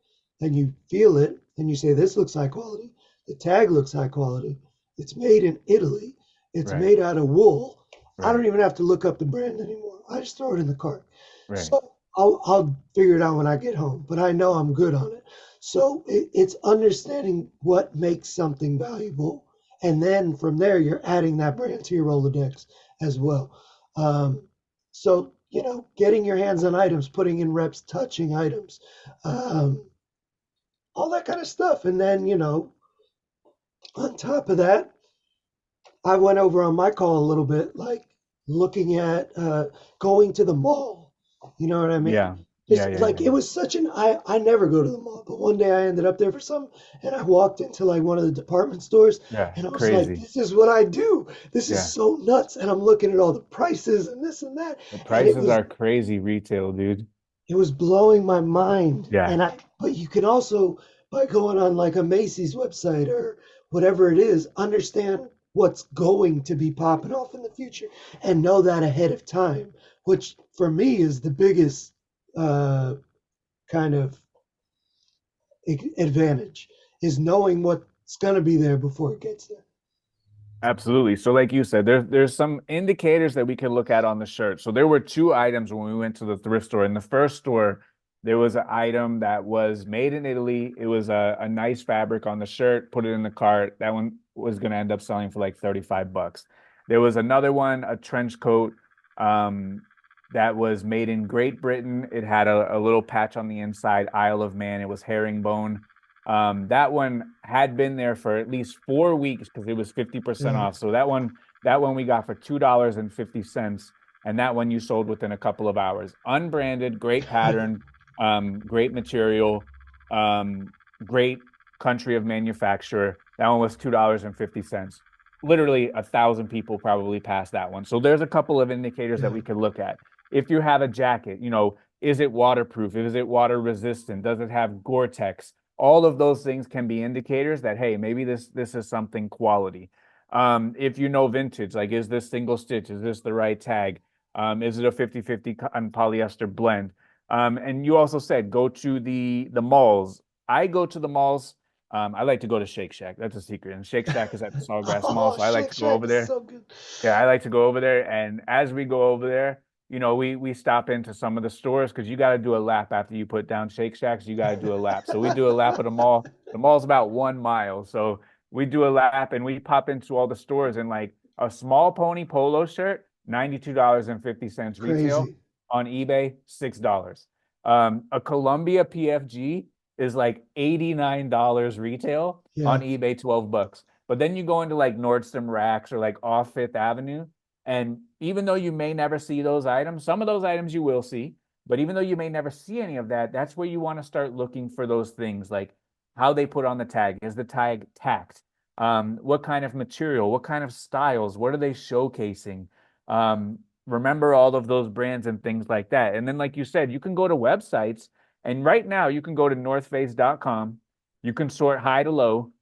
and you feel it and you say, this looks high quality, the tag looks high quality, it's made in Italy, it's Right. made out of wool. I Right. don't even have to look up the brand anymore. I just throw it in the cart. Right. So I'll figure it out when I get home, but I know I'm good on it. So it's understanding what makes something valuable. And then from there, you're adding that brand to your Rolodex as well. Um, so, getting your hands on items, putting in reps, touching items, um, all that kind of stuff. And then, on top of that, I went over on my call a little bit, like looking at going to the mall. You know what I mean? Yeah. Yeah. Just Yeah. like Yeah. it was such an I never go to the mall, but one day I ended up there for something, and I walked into like one of the department stores, Yeah. and I was like, Crazy. "This is what I do. This is Yeah. so nuts." And I'm looking at all the prices and this and that, The and it prices was are crazy retail, dude. it was blowing my mind. Yeah. But you can also, by going on like a Macy's website or whatever it is, understand what's going to be popping off in the future and know that ahead of time, which for me is the biggest uh, kind of advantage is knowing what's going to be there before it gets there. Absolutely. So, like you said, there's some indicators that we can look at on the shirt. So there were two items when we went to the thrift store. In the first store, there was an item that was made in Italy. It was a nice fabric on the shirt, put it in the cart. That one was going to end up selling for like 35 bucks. There was another one, a trench coat, um, that was made in Great Britain. It had a little patch on the inside, Isle of Man. It was herringbone. That one had been there for at least 4 weeks because it was 50% Yeah. off. So that one we got for $2.50. And that one you sold within a couple of hours. Unbranded, great pattern, great material, great country of manufacturer. That one was $2.50. Literally 1,000 people probably passed that one. So there's a couple of indicators that Yeah, we could look at. If you have a jacket, is it waterproof? Is it water resistant? Does it have Gore-Tex? All of those things can be indicators that, hey, maybe this is something quality. If you know vintage, like, is this single stitch? Is this the right tag? Is it a 50/50 cotton polyester blend? And you also said go to the malls. I go to the malls. I like to go to Shake Shack. That's a secret. And Shake Shack is at the Sawgrass Mall, oh, so I like Shake to go Shack over is there. so good. Yeah, I like to go over there. And as we go over there, we stop into some of the stores because you got to do a lap after you put down Shake Shacks. You got to do a lap. So we do a lap of the mall. The mall's about 1 mile. So we do a lap and we pop into all the stores, and like a small pony polo shirt, $92.50 retail. Crazy. On eBay, $6. A Columbia PFG is like $89 retail. On Yeah, eBay, $12. But then you go into like Nordstrom Racks or like off Fifth Avenue, and even though you may never see those items, some of those items you will see, but even though you may never see any of that, that's where you want to start looking for those things, like how they put on the tag. Is the tag tacked? What kind of material? What kind of styles? What are they showcasing? Remember all of those brands and things like that. And then, like you said, you can go to websites, and right now you can go to northface.com. You can sort high to low,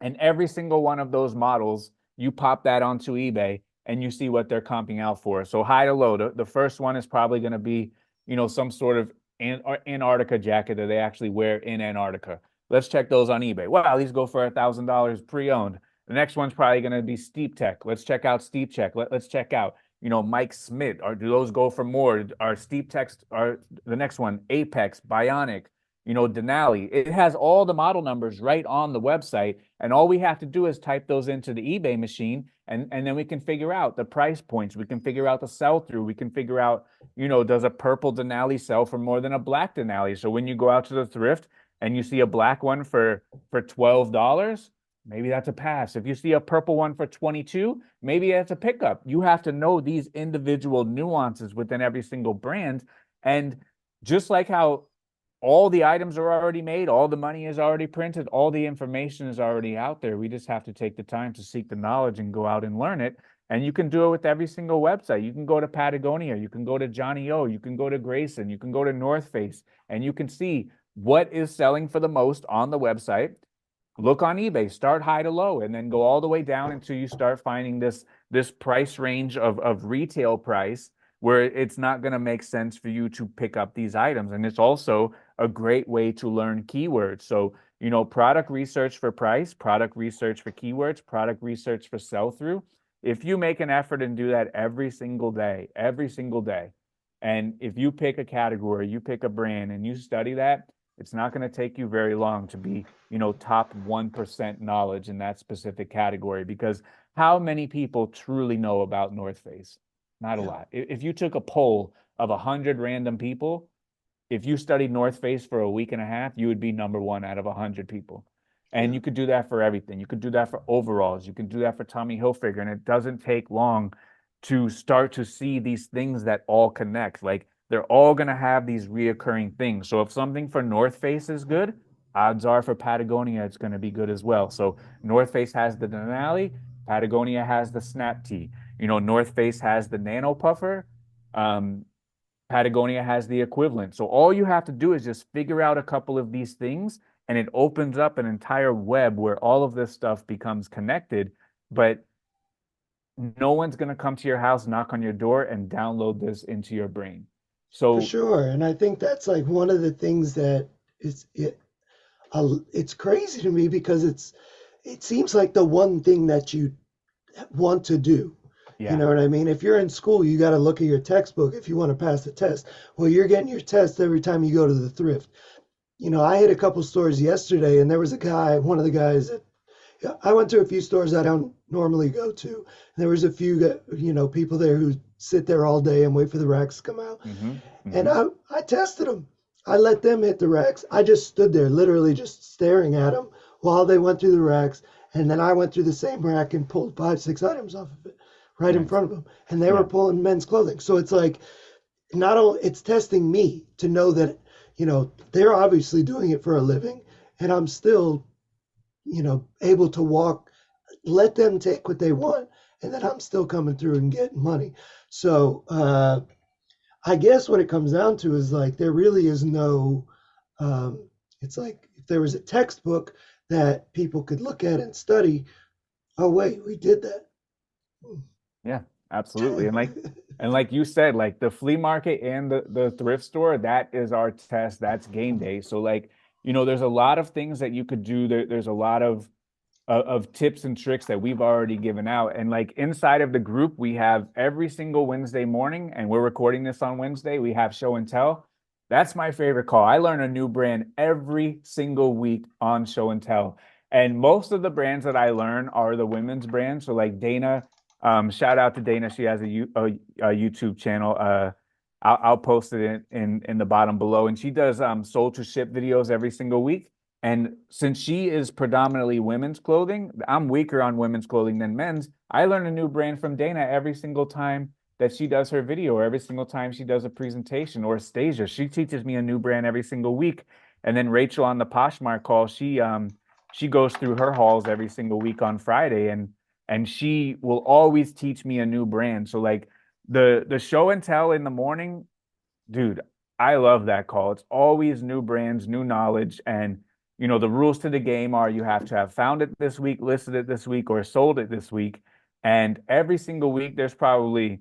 and every single one of those models, you pop that onto eBay and you see what they're comping out for. So high to low, the first one is probably going to be, some sort of Antarctica jacket that they actually wear in Antarctica. Let's check those on eBay. Wow, these go for $1,000 pre-owned. The next one's probably going to be Steep Tech. Let's check out Steep Tech. Let's check out, Mike Smith. Or do those go for more? Are Steep Techs are the next one? Apex, Bionic, Denali. It has all the model numbers right on the website, and all we have to do is type those into the eBay machine, and then we can figure out the price points. We can figure out the sell through. We can figure out, does a purple Denali sell for more than a black Denali? So when you go out to the thrift and you see a black one for $12, maybe that's a pass. If you see a purple one for 22, maybe that's a pickup. You have to know these individual nuances within every single brand. And just like how all the items are already made, all the money is already printed, all the information is already out there. We just have to take the time to seek the knowledge and go out and learn it. And you can do it with every single website. You can go to Patagonia, you can go to Johnny O, you can go to Grayson, you can go to North Face, and you can see what is selling for the most on the website. Look on eBay, start high to low, and then go all the way down until you start finding this price range of retail price where it's not going to make sense for you to pick up these items. And it's also a great way to learn keywords. So, product research for price, product research for keywords, product research for sell through. If you make an effort and do that every single day, and if you pick a category, you pick a brand and you study that, it's not going to take you very long to be, top 1% knowledge in that specific category, because how many people truly know about North Face? Not a yeah, lot. If you took a poll of 100 random people, if you studied North Face for a week and a half, you would be number one out of 100 people. And yeah, you could do that for everything. You could do that for overalls. You can do that for Tommy Hilfiger. And it doesn't take long to start to see these things that all connect. Like, they're all going to have these reoccurring things. So if something for North Face is good, odds are for Patagonia, it's going to be good as well. So North Face has the Denali, Patagonia has the Snap Tee. North Face has the Nano Puffer. Um, Patagonia has the equivalent. So all you have to do is just figure out a couple of these things, and it opens up an entire web where all of this stuff becomes connected. But no one's going to come to your house, knock on your door, and download this into your brain. for So, sure. And I think that's like one of the things that it's crazy to me because it seems like the one thing that you want to do. You yeah. know what I mean? If you're in school, you got to look at your textbook if you want to pass the test. Well, you're getting your test every time you go to the thrift. I hit a couple stores yesterday, and there was a guy, one of the guys that yeah, I went to a few stores I don't normally go to. And there was a few, people there who sit there all day and wait for the racks to come out. Mm-hmm. And Mm-hmm. I tested them. I let them hit the racks. I just stood there, literally just staring at them while they went through the racks. And then I went through the same rack and pulled 5, 6 items off of it right in Nice. front of them. And they were Yeah. pulling men's clothing. So it's like, not only it's testing me to know that, they're obviously doing it for a living. And I'm still able to walk, let them take what they want, and then I'm still coming through and getting money. So I guess what it comes down to is like there really is no. It's like if there was a textbook that people could look at and study. Oh wait, we did that. Yeah, absolutely. And like you said, like the flea market and the thrift store, that is our test. That's game day. So like, there's a lot of things that you could do. There's a lot of tips and tricks that we've already given out. And like inside of the group, we have every single Wednesday morning, and we're recording this on Wednesday. We have show and tell. That's my favorite call. I learn a new brand every single week on show and tell. And most of the brands that I learn are the women's brands. So like Dana, shout out to Dana. She has a YouTube channel. I'll post it in the bottom below. And she does sold to ship videos every single week. And since she is predominantly women's clothing, I'm weaker on women's clothing than men's. I learn a new brand from Dana every single time that she does her video, or every single time she does a presentation, or Stasia. She teaches me a new brand every single week. And then Rachel on the Poshmark call, she goes through her hauls every single week on Friday, and she will always teach me a new brand. So like the show and tell in the morning, dude, I love that call. It's always new brands, new knowledge. And, the rules to the game are you have to have found it this week, listed it this week, or sold it this week. And every single week, there's probably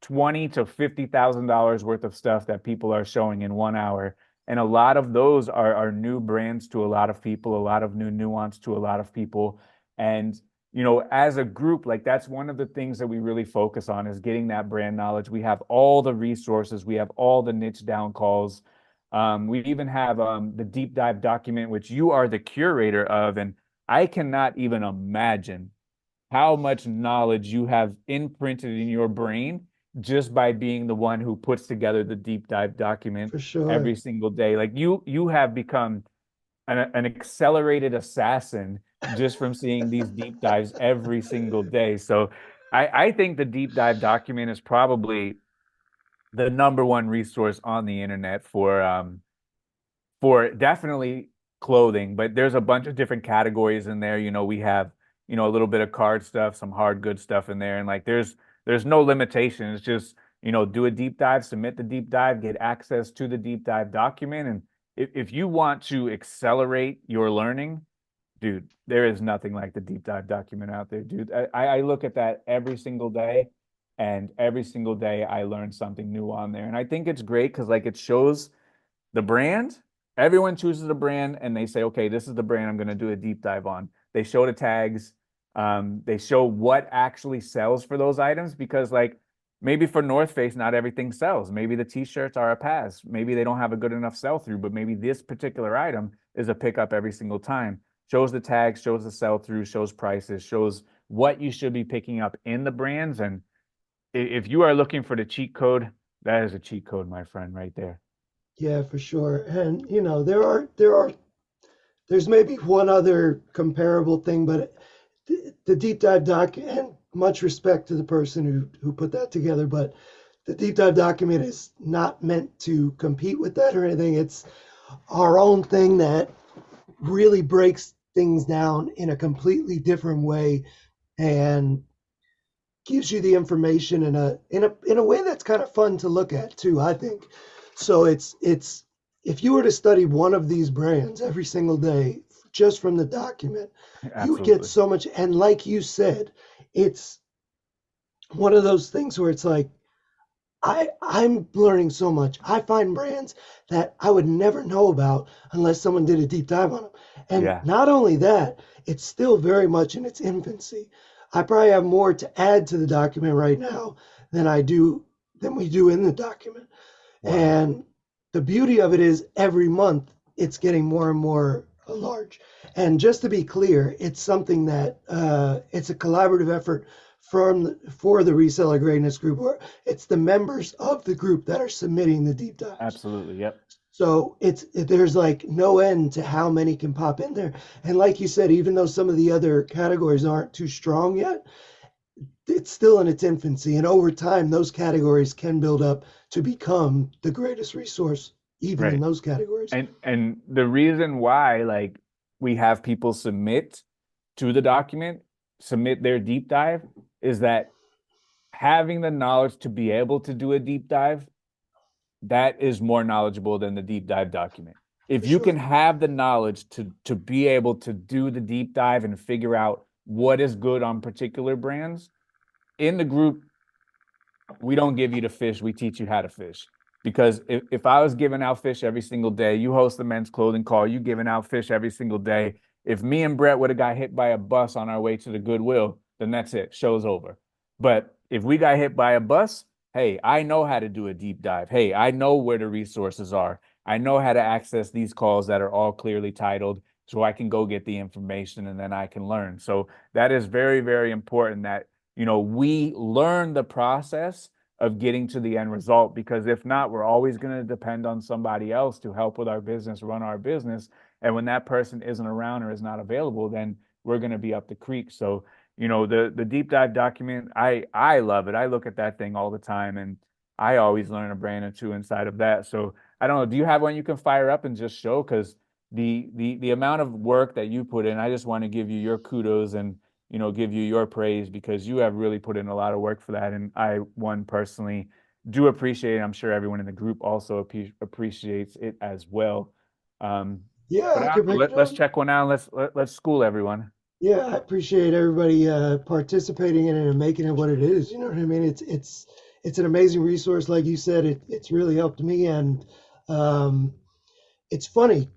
20 to $50,000 worth of stuff that people are showing in 1 hour. And a lot of those are new brands to a lot of people, a lot of new nuance to a lot of people. And as a group, like that's one of the things that we really focus on is getting that brand knowledge. We have all the resources, we have all the niche down calls. We even have the deep dive document, which you are the curator of, and I cannot even imagine how much knowledge you have imprinted in your brain just by being the one who puts together the deep dive document For sure. every single day. Like you have become an accelerated assassin just from seeing these deep dives every single day. So I think the deep dive document is probably the number one resource on the internet for definitely clothing, but there's a bunch of different categories in there. We have, a little bit of card stuff, some hard good stuff in there. And like there's no limitation. It's just, do a deep dive, submit the deep dive, get access to the deep dive document. And if you want to accelerate your learning, dude, there is nothing like the deep dive document out there, dude. I look at that every single day, and every single day I learn something new on there. And I think it's great because like it shows the brand, everyone chooses a brand and they say, okay, this is the brand I'm going to do a deep dive on. They show the tags, they show what actually sells for those items because, like, maybe for North Face, not everything sells. Maybe the t-shirts are a pass. Maybe they don't have a good enough sell through, but maybe this particular item is a pickup every single time. Shows the tags, shows the sell through, shows prices, shows what you should be picking up in the brands. And if you are looking for the cheat code, that is a cheat code, my friend, right there. Yeah, for sure. And there's maybe one other comparable thing, but the deep dive doc, and much respect to the person who put that together, but the deep dive document is not meant to compete with that or anything. It's our own thing that really breaks things down in a completely different way and gives you the information in a way that's kind of fun to look at too, I think. So it's if you were to study one of these brands every single day just from the document, you would get Absolutely. so much. And like you said, it's one of those things where it's like I'm learning so much. I find brands that I would never know about unless someone did a deep dive on them. And Yeah. not only that, it's still very much in its infancy. I probably have more to add to the document right now than we do in the document. Wow. And the beauty of it is every month it's getting more and more large. And just to be clear, it's something that it's a collaborative effort for the reseller greatness group, where it's the members of the group that are submitting the deep dives. Absolutely. Yep. So there's like no end to how many can pop in there. And like you said, even though some of the other categories aren't too strong yet, it's still in its infancy. And over time, those categories can build up to become the greatest resource, even in Right. those categories. And the reason why, like, we have people submit to the document, submit their deep dive, is that having the knowledge to be able to do a deep dive, that is more knowledgeable than the deep dive document. For If you can sure. have the knowledge to be able to do the deep dive and figure out what is good on particular brands, in the group, we don't give you the fish, we teach you how to fish. Because if I was giving out fish every single day, you host the men's clothing call, you giving out fish every single day. If me and Brett would have got hit by a bus on our way to the Goodwill, then that's it, show's over. But if we got hit by a bus, hey, I know how to do a deep dive. Hey, I know where the resources are. I know how to access these calls that are all clearly titled so I can go get the information and then I can learn. So that is very, very important that, we learn the process of getting to the end result, because if not, we're always going to depend on somebody else to help with our business, run our business. And when that person isn't around or is not available, then we're going to be up the creek. So, the deep dive document, I love it. I look at that thing all the time, and I always learn a brand or two inside of that. So I don't know, do you have one you can fire up and just show? Because the amount of work that you put in, I just want to give you your kudos and give you your praise, because you have really put in a lot of work for that. And I, one personally, do appreciate it. I'm sure everyone in the group also appreciates it as well. Um, Yeah, but I can break it let's down. check one out. Let's school everyone. Yeah, I appreciate everybody participating in it and making it what it is. You know what I mean? It's an amazing resource, like you said. It's really helped me, and um, it's funny.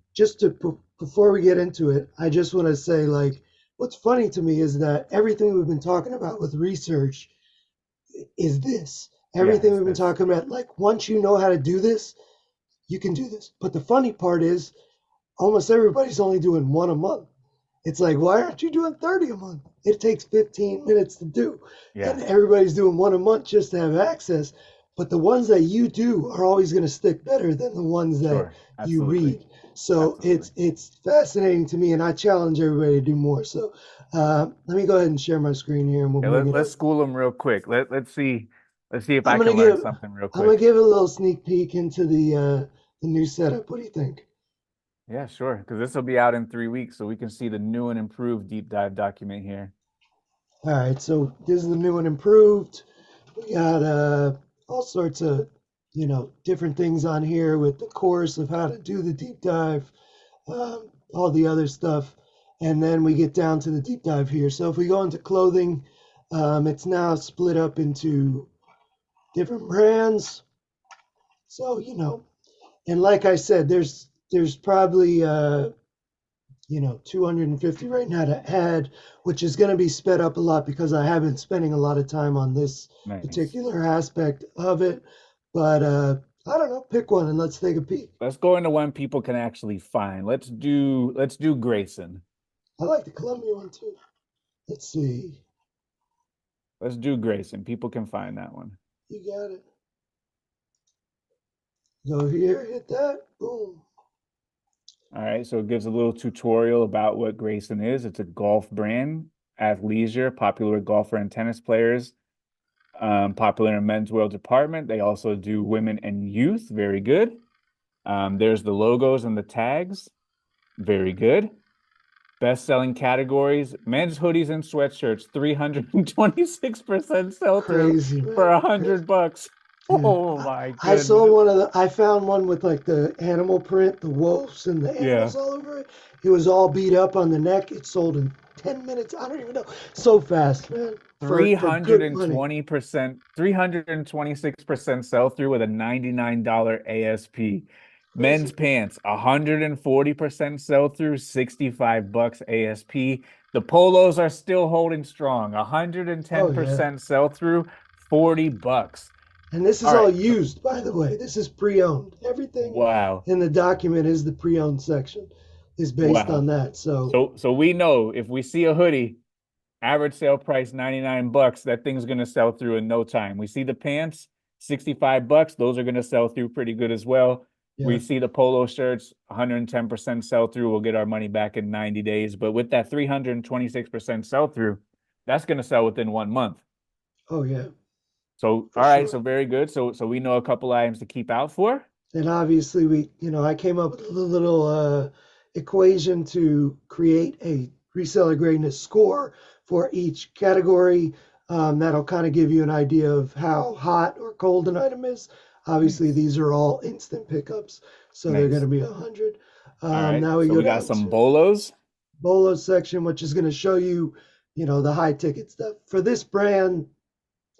Before we get into it, I just want to say, like, what's funny to me is that everything we've been talking about with research is this. Yeah, Everything it's we've been this. talking about, like, once you know how to do this, you can do this. But the funny part is, almost everybody's only doing one a month. It's like, why aren't you doing 30 a month? It takes 15 minutes to do. Yeah, And everybody's doing one a month just to have access. But the ones that you do are always going to stick better than the ones that sure. you Absolutely. read. So Absolutely. it's fascinating to me, and I challenge everybody to do more. So let me go ahead and share my screen here, and we'll Okay, bring it let's up. school them real quick. Let's see if I'm I gonna can learn give something real I'm gonna quick. give a little sneak peek into the new setup. What do you think? Yeah, sure. Because this will be out in 3 weeks, so we can see the new and improved deep dive document here. All right, so this is the new and improved. We got all sorts of different things on here with the course of how to do the deep dive, all the other stuff, and then we get down to the deep dive here. So if we go into clothing, it's now split up into different brands. So and like I said, there's probably 250 right now to add, which is going to be sped up a lot because I have been spending a lot of time on this Nice. particular aspect of it. But I don't know, pick one and let's take a peek. Let's go into one people can actually find. Let's do Grayson. I like the Columbia one too. Let's see. Let's do Grayson. People can find that one. You got it. Go here, hit that. Boom. All right, so it gives a little tutorial about what Grayson is. It's a golf brand, athleisure, popular with golfer and tennis players, popular in men's world department. They also do women and youth. Very good. There's the logos and the tags. Very good. Best-selling categories: men's hoodies and sweatshirts, 326% sell-through Crazy, for man. Crazy. $100. Yeah. Oh my I saw goodness. I found one with like the animal print, the wolves and the Yeah. animals all over it. It was all beat up on the neck. It sold in 10 minutes. I don't even know. So fast, man. For good money. 320%, 326% sell through with a $99 ASP. Crazy. Men's pants, 140% sell through, $65 ASP. The polos are still holding strong, Oh yeah. 110% sell through, $40. And this is All all right. So, used, by the way. This is pre-owned. Everything wow. in the document is the pre-owned section is based on Wow. that. So, So we know if we see a hoodie, average sale price $99, that thing's going to sell through in no time. We see the pants, $65, those are going to sell through pretty good as well. We yeah. see the polo shirts, 110% sell through. We'll get our money back in 90 days. But with that 326% sell through, that's going to sell within 1 month. Oh yeah, So, for all right, sure. so very good. So we know a couple items to keep out for. And obviously I came up with a little equation to create a reseller greatness score for each category. That'll kind of give you an idea of how hot or cold an item is. Obviously, Nice. these are all instant pickups, so they're going to Nice. be 100. All right. Now we So go we got down some to bolos. BOLO section, which is going to show you, the high ticket stuff. For this brand,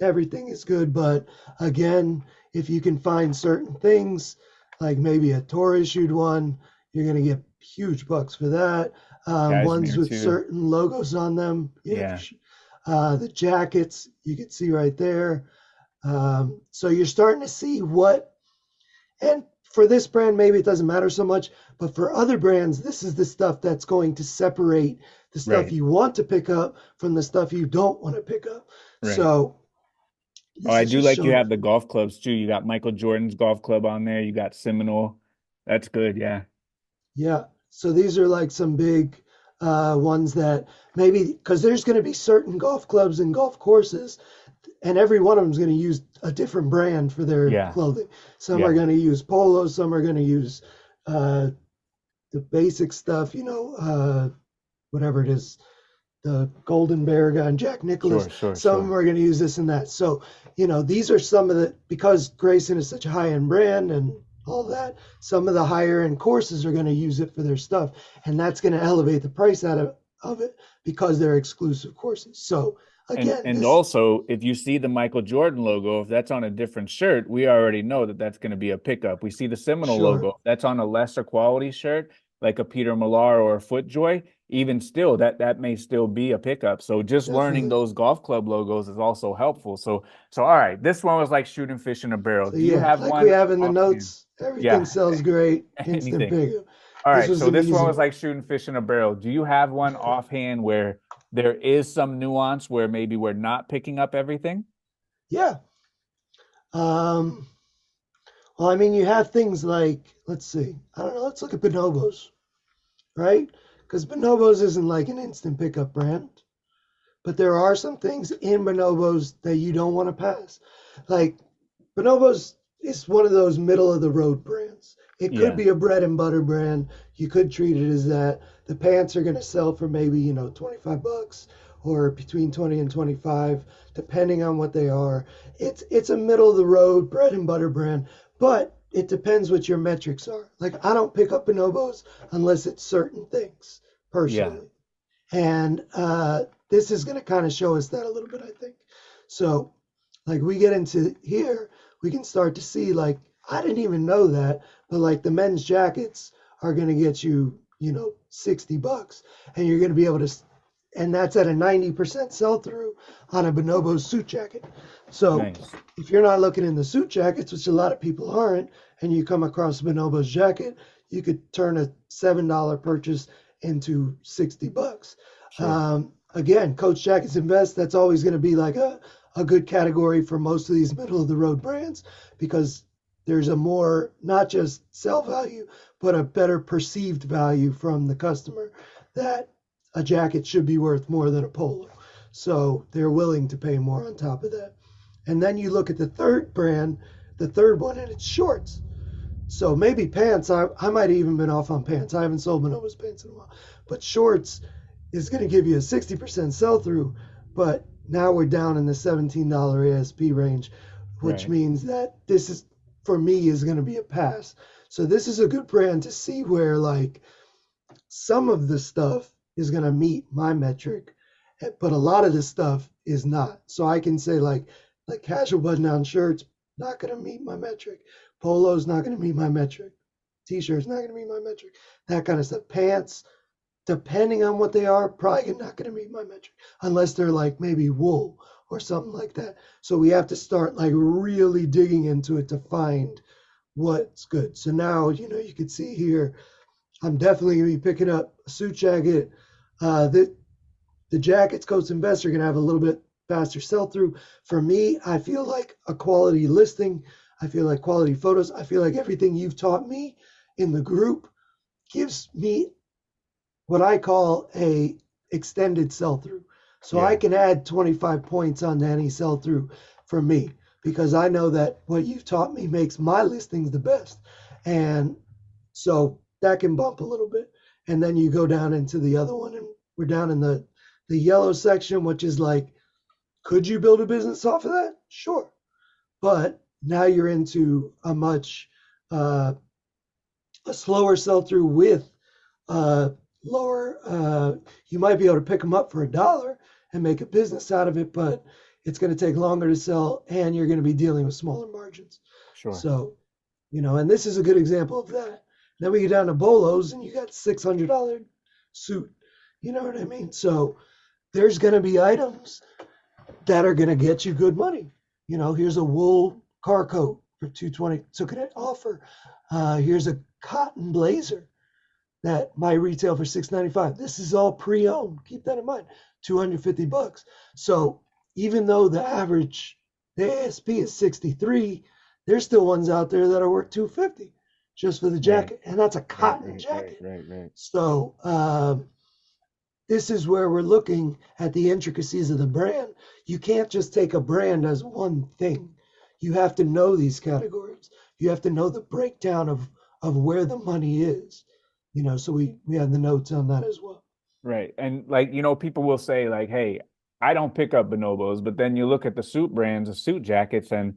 everything is good, but again, if you can find certain things, like maybe a tour issued one, you're going to get huge bucks for that. Ones Cashmere with too. certain logos on them, yeah, for Yeah. sure. The jackets you can see right there. So you're starting to see and for this brand, maybe it doesn't matter so much, but for other brands, this is the stuff that's going to separate the stuff Right. you want to pick up from the stuff you don't want to pick up. Right. So Oh, this I is do just like you showing. have the golf clubs too. You got Michael Jordan's golf club on there. You got Seminole. That's good. Yeah. Yeah. So these are like some big ones that maybe because there's going to be certain golf clubs and golf courses, and every one of them is going to use a different brand for their Yeah. clothing. Some are Yeah. going to use Polo, some are going to use uh, the basic stuff, whatever it is, the Golden Bear guy and Jack Nicholas. Sure. Sure. Some of them Sure. are going to use this and that. So, these are some of the, because Grayson is such a high end brand and all that, some of the higher end courses are going to use it for their stuff. And that's going to elevate the price of it because they're exclusive courses. So, And again, and this, also, if you see the Michael Jordan logo, if that's on a different shirt, we already know that that's going to be a pickup. We see the Seminole logo, sure. if that's on a lesser quality shirt, like a Peter Millar or a FootJoy. Even still, that may still be a pickup. So just learning Definitely. those golf club logos is also helpful. So all right, this one was like shooting fish in a barrel. So, Do you yeah, have like we one have in the offhand? notes, everything Yeah, sells great, instant anything. pickup. All This right, was so an this one easy was one. like shooting fish in a barrel. Do you have one offhand where there is some nuance where maybe we're not picking up everything? Yeah. Um, well, I mean, you have things like, let's see, I don't know, let's look at Bonobos, right? Because Bonobos isn't like an instant pickup brand, but there are some things in Bonobos that you don't want to pass. Like, Bonobos is one of those middle of the road brands. It could Yeah, be a bread and butter brand. You could treat it as that. The pants are going to sell for maybe, 25 bucks or between 20 and 25, depending on what they are. It's a middle of the road bread and butter brand, but it depends what your metrics are. Like I don't pick up Bonobos unless it's certain things yeah, personally. And this is going to kind of show us that a little bit, I think. So, like, we get into here, we can start to see, like, I didn't even know that, but like the men's jackets are going to get you, 60 bucks. And you're going to be able to, and that's at a 90% sell through on a Bonobo suit jacket. So, nice. if you're not looking in the suit jackets, which a lot of people aren't, and you come across Bonobo's jacket, you could turn a $7 purchase into 60 bucks. Sure. Again, Coach Jackets Invest, that's always going to be like a good category for most of these middle of the road brands because there's a more, not just sell value, but a better perceived value from the customer that a jacket should be worth more than a polo. So they're willing to pay more on top of that. And then you look at the third brand, the third one, and it's shorts. So maybe pants. I might have even been off on pants. I haven't sold Manova's pants in a while. But shorts is going to give you a 60% sell through. But now we're down in the $17 ASP range, which Right. means that this is, for me, is going to be a pass. So this is a good brand to see where, like, some of the stuff is going to meet my metric, but a lot of this stuff is not. So I can say, like casual button down shirts, not going to meet my metric. Polo's not going to meet my metric. T-shirts not going to meet my metric. That kind of stuff. Pants, depending on what they are, probably not going to meet my metric unless they're like maybe wool or something like that. So we have to start like really digging into it to find what's good. So now, you can see here, I'm definitely going to be picking up a suit jacket. The jackets, coats, and vests are going to have a little bit faster sell through. For me, I feel like a quality listing. I feel like quality photos. I feel like everything you've taught me in the group gives me what I call a extended sell through. So I Yeah. can add 25 points on any sell through for me because I know that what you've taught me makes my listings the best. And so that can bump a little bit. and then you go down into the other one, and we're down in the yellow section, which is like, could you build a business off of that? Sure, but now you're into uh, a slower sell through with lower. You might be able to pick them up for $1 and make a business out of it, but it's going to take longer to sell, and you're going to be dealing with smaller margins. Sure. So, and this is a good example of that. Then we get down to bolos, and you got $600 suit. You know what I mean? So there's going to be items that are going to get you good money. Here's a wool car coat for 220. Took it at offer. Here's a cotton blazer that might retail for 695. This is all pre-owned. Keep that in mind. $250. So even though the ASP is 63, there's still ones out there that are worth 250 just for the jacket, and that's a cotton jacket. Right. So this is where we're looking at the intricacies of the brand. You can't just take a brand as one thing. You have to know these categories. You have to know the breakdown of where the money is. So we have the notes on that as well. Right. And like, people will say like, hey, I don't pick up bonobos, but then you look at the suit brands of suit jackets and,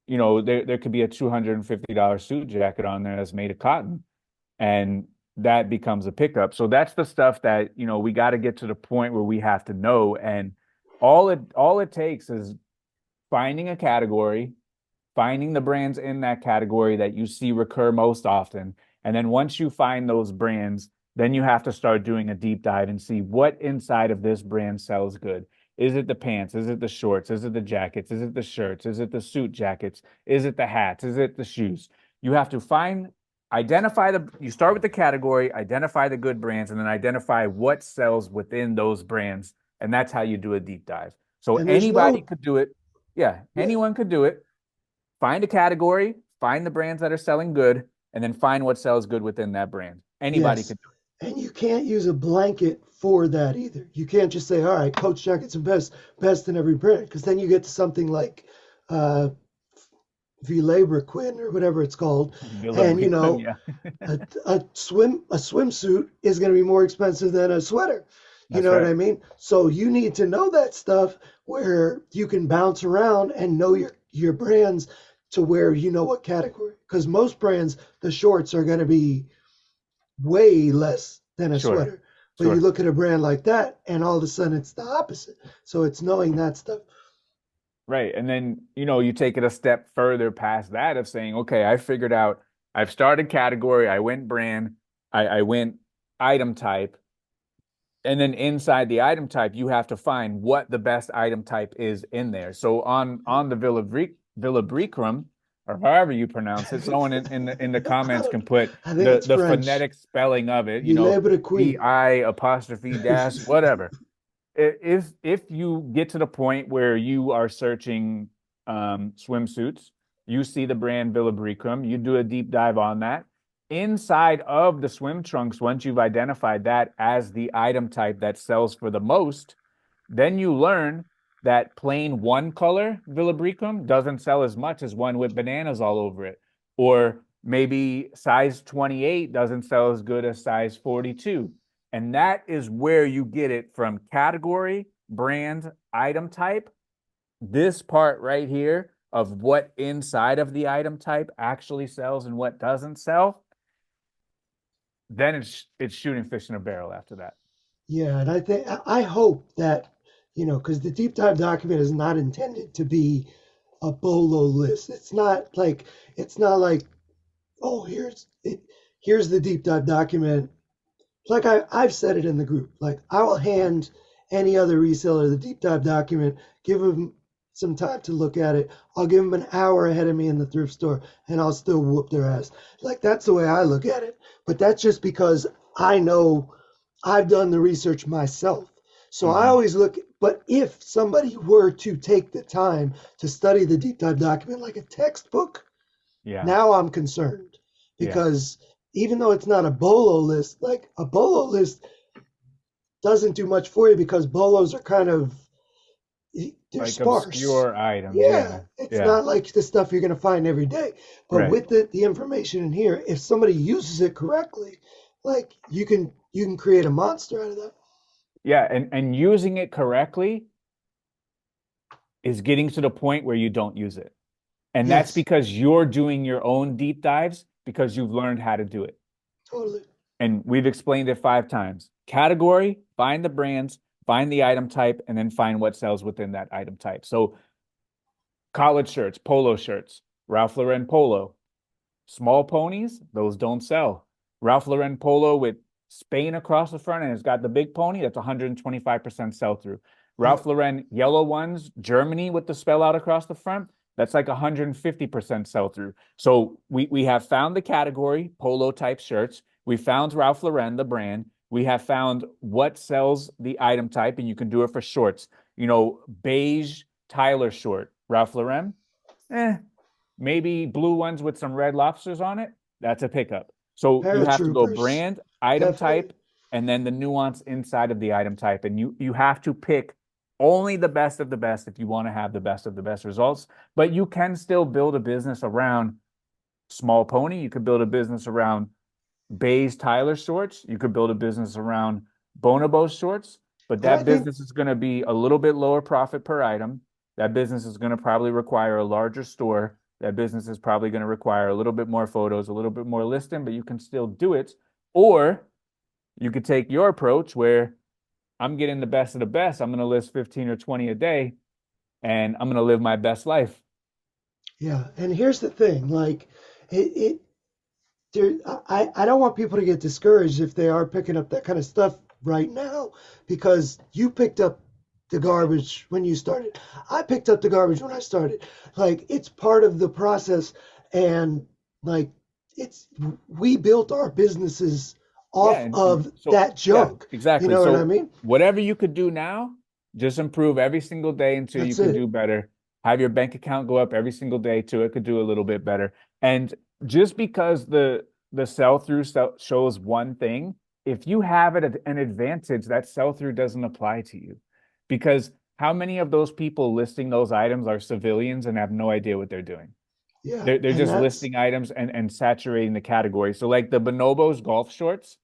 there could be a $250 suit jacket on there that's made of cotton, and that becomes a pickup. So that's the stuff that, we got to get to the point where we have to know. And all it takes is finding a category, finding the brands in that category that you see recur most often. And then once you find those brands, then you have to start doing a deep dive and see what inside of this brand sells good. Is it the pants? Is it the shorts? Is it the jackets? Is it the shirts? Is it the suit jackets? Is it the hats? Is it the shoes? You have to you start with the category, identify the good brands, and then identify what sells within those brands. And that's how you do a deep dive. So And there's anybody no, could do it. Yeah, yeah, anyone could do it. Find a category, find the brands that are selling good, and then find what sells good within that brand. Anybody yes. could do And you can't use a blanket for that either. You can't just say, all right, Coach jackets are best in every brand, because then you get to something like uh, Quinn or whatever it's called, it. You'll and yeah. a swimsuit is going to be more expensive than a sweater. You That's know what right. I mean? So you need to know that stuff where you can bounce around and know your brands to where you know what category. Because most brands, the shorts are going to be way less than a Sure. sweater. But you Sure. look at a brand like that, and all of a sudden it's the opposite. So it's knowing that stuff. Right. And then, you take it a step further past that of saying, okay, I figured out, I've started category, I went brand, I went item type. And then inside the item type, you have to find what the best item type is in there. So on the Villabrecrum, or however you pronounce it, someone in the comments can put I think the it's the French. phonetic spelling of it, Libre Queen. VI apostrophe dash, whatever. If you get to the point where you are searching swimsuits, you see the brand Villabrecrum, you do a deep dive on that. Inside of the swim trunks, once you've identified that as the item type that sells for the most, then you learn that plain one color Villabrecum doesn't sell as much as one with bananas all over it. Or maybe size 28 doesn't sell as good as size 42. And that is where you get it from category, brand, item type. This part right here of what inside of the item type actually sells and what doesn't sell, then it's shooting fish in a barrel after that. Yeah, and I hope that because the deep dive document is not intended to be a bolo list. It's not like oh here's the deep dive document. Like I've said it in the group. Like I will hand any other reseller the deep dive document, give them some time to look at it. I'll give them an hour ahead of me in the thrift store, and I'll still whoop their ass. Like that's the way I look at it. But that's just because I know I've done the research myself. So I Mm-hmm. always look. But if somebody were to take the time to study the deep dive document like a textbook, Yeah. now I'm concerned, Yeah. because even though it's not a bolo list, like a bolo list doesn't do much for you, because bolos are kind of, they're Like sparse. obscure items. Yeah, Yeah. it's Yeah. not like the stuff you're going to find every day. But Right. with the information in here, if somebody uses it correctly, Like you can create a monster out of that. Yeah, and using it correctly is getting to the point where you don't use it. And that's Yes, because you're doing your own deep dives because you've learned how to do it. totally. And we've explained it 5 times. Category, find the brands, find the item type, and then find what sells within that item type. So collared shirts, polo shirts, Ralph Lauren polo, small ponies, those don't sell. Ralph Lauren polo with Spain across the front and it's got the big pony, that's 125% sell through. Yeah. Ralph Lauren yellow ones, Germany with the spell out across the front, that's like 150% sell through. So we have found the category, polo type shirts. We found Ralph Lauren, the brand. We have found what sells the item type, and you can do it for shorts. Beige Tyler short, Ralph Lauren. Eh, maybe blue ones with some red lobsters on it. That's a pickup. So you have to go Paratroopers, brand, item definitely. type, and then the nuance inside of the item type. And you have to pick only the best of the best if you want to have the best of the best results. But you can still build a business around small pony. You could build a business around beige Tyler shorts. You could build a business around Bonobo shorts, but And I that think, business is going to be a little bit lower profit per item. That business is going to probably require a larger store. That business is probably going to require a little bit more photos, a little bit more listing, but you can still do it. Or you could take your approach where I'm getting the best of the best. I'm going to list 15 or 20 a day and I'm going to live my best life. yeah. And here's the thing, like it there, I don't want people to get discouraged if they are picking up that kind of stuff right now because you picked up the garbage when you started. I picked up the garbage when I started. Like it's part of the process, and like it's we built our businesses Yeah, off and of so that yeah, junk. You exactly. know what I So mean? whatever you could do now, just improve every single day until you That's could do it. better. Have your bank account go up every single day till it could do a little bit better. And just because the sell through shows one thing, if you have it at an advantage, that sell through doesn't apply to you. Because how many of those people listing those items are civilians and have no idea what they're doing? Yeah, They're and just that's listing items and saturating the category. So like the Bonobos golf shorts,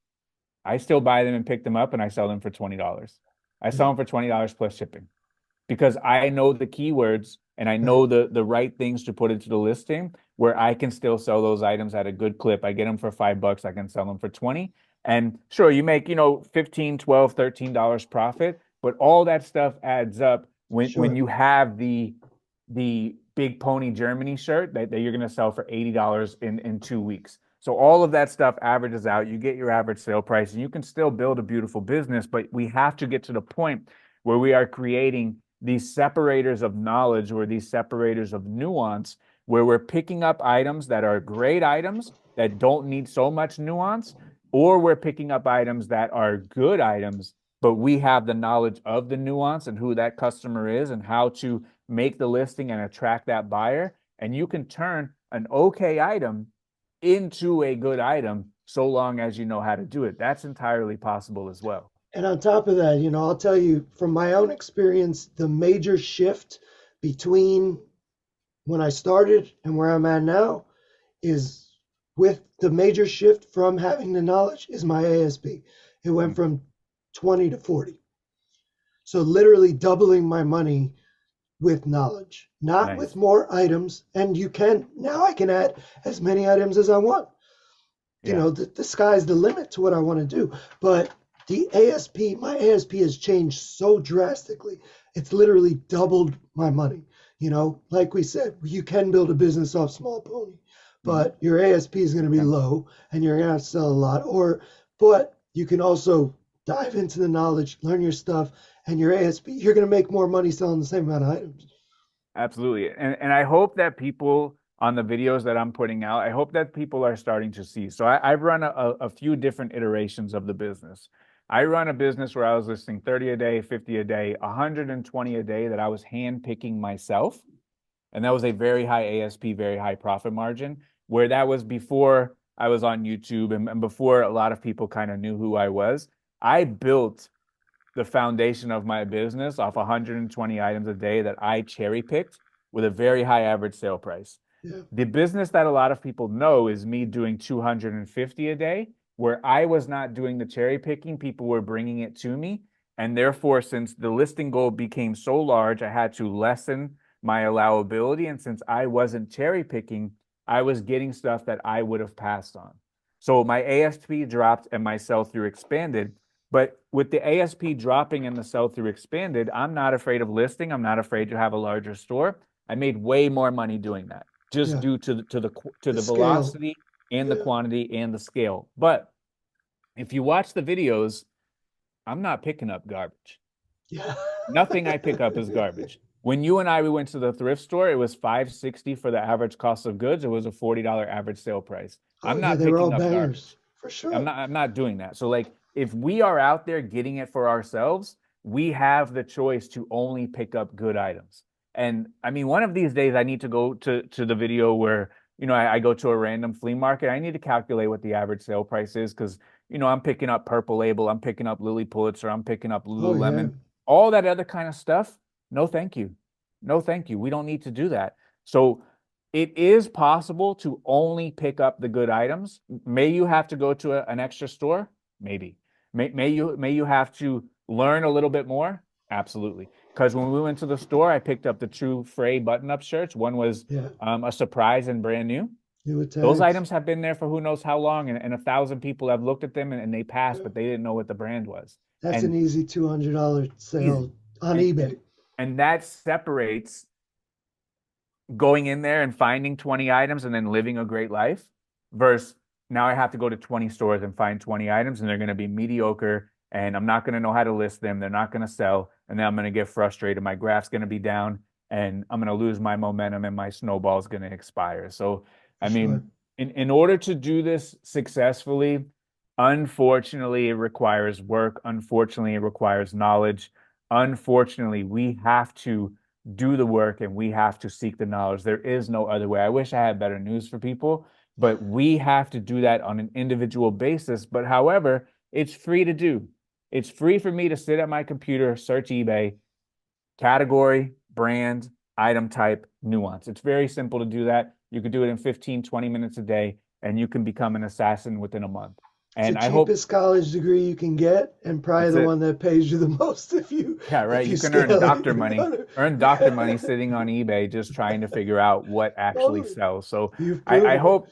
I still buy them and pick them up and I sell them for $20. I yeah, sell them for $20 plus shipping because I know the keywords and I right. know the right things to put into the listing where I can still sell those items at a good clip. I get them for $5, I can sell them for 20. And sure, you make, 15, 12, $13 profit, but all that stuff adds up when Sure. you have the big pony Germany shirt that you're going to sell for $80 in 2 weeks. So all of that stuff averages out. You get your average sale price and you can still build a beautiful business, but we have to get to the point where we are creating these separators of knowledge or these separators of nuance where we're picking up items that are great items that don't need so much nuance, or we're picking up items that are good items, but we have the knowledge of the nuance and who that customer is and how to make the listing and attract that buyer. And you can turn an okay item into a good item so long as you know how to do it. That's entirely possible as well. And on top of that, I'll tell you from my own experience, the major shift between when I started and where I'm at now is with the major shift from having the knowledge is my ASP. It went Mm, from 20 to 40. So literally doubling my money with knowledge, not with nice. more items. And now I can add as many items as I want. Yeah. The sky's the limit to what I want to do. But my ASP has changed so drastically. It's literally doubled my money. Like we said, you can build a business off small pony, Mhm. but your ASP is going to be Okay. low and you're going to have to sell a lot. But you can also dive into the knowledge, learn your stuff, and your ASP, you're going to make more money selling the same amount of items. Absolutely. And I hope that people on the videos that I'm putting out, I hope that people are starting to see. So I've run a few different iterations of the business. I run a business where I was listing 30 a day, 50 a day, 120 a day that I was hand picking myself. And that was a very high ASP, very high profit margin, where that was before I was on YouTube and before a lot of people kind of knew who I was. I built the foundation of my business off 120 items a day that I cherry picked with a very high average sale price. Yeah. The business that a lot of people know is me doing 250 a day. where I was not doing the cherry picking, people were bringing it to me. And therefore, since the listing goal became so large, I had to lessen my allowability. And since I wasn't cherry picking, I was getting stuff that I would have passed on. So my ASP dropped and my sell through expanded. But with the ASP dropping and the sell through expanded, I'm not afraid of listing. I'm not afraid to have a larger store. I made way more money doing that just Yeah. due to the The scale. velocity and the Yeah. quantity and the scale. But if you watch the videos, I'm not picking up garbage. Yeah. Nothing I pick up is garbage. When you and I we went to the thrift store, it was 560 for the average cost of goods. It was a $40 average sale price. Oh I'm yeah, not they were all picking up bangers garbage. for I'm sure. not I'm not doing that. So like if we are out there getting it for ourselves, we have the choice to only pick up good items. And I mean, one of these days I need to go to the video where, I go to a random flea market. I need to calculate what the average sale price is because, I'm picking up Purple Label, I'm picking up Lily Pulitzer, I'm picking up Oh yeah. Lululemon, all that other kind of stuff. No, thank you. No, thank you. We don't need to do that. So it is possible to only pick up the good items. May you have to go to an extra store? Maybe. May you have to learn a little bit more? Absolutely. Because when we went to the store, I picked up the two Frey button-up shirts. One was Yeah. a surprise and brand new. New Those attacks. items have been there for who knows how long, and 1,000 people have looked at them and they passed, Yeah. but they didn't know what the brand was. That's an And easy $200 easy. sale on And and eBay. and that separates going in there and finding 20 items and then living a great life versus now I have to go to 20 stores and find 20 items and they're going to be mediocre and I'm not going to know how to list them. They're not going to sell. And then I'm going to get frustrated. My graph's going to be down and I'm going to lose my momentum and my snowball is going to expire. So, For I sure. mean, in order to do this successfully, unfortunately, it requires work. Unfortunately, it requires knowledge. Unfortunately, we have to do the work and we have to seek the knowledge. There is no other way. I wish I had better news for people, but we have to do that on an individual basis. But however, it's free to do. It's free for me to sit at my computer, search eBay, category, brand, item type, nuance. It's very simple to do that. You could do it in 15, 20 minutes a day, and you can become an assassin within a month. It's the And I hope cheapest college degree you can get, and probably that's the it. one that pays you the most Yeah, if right. you You can earn scale doctor it. money, earn doctor money sitting on eBay just trying to figure out what actually Totally. sells. So You've I proven it. hope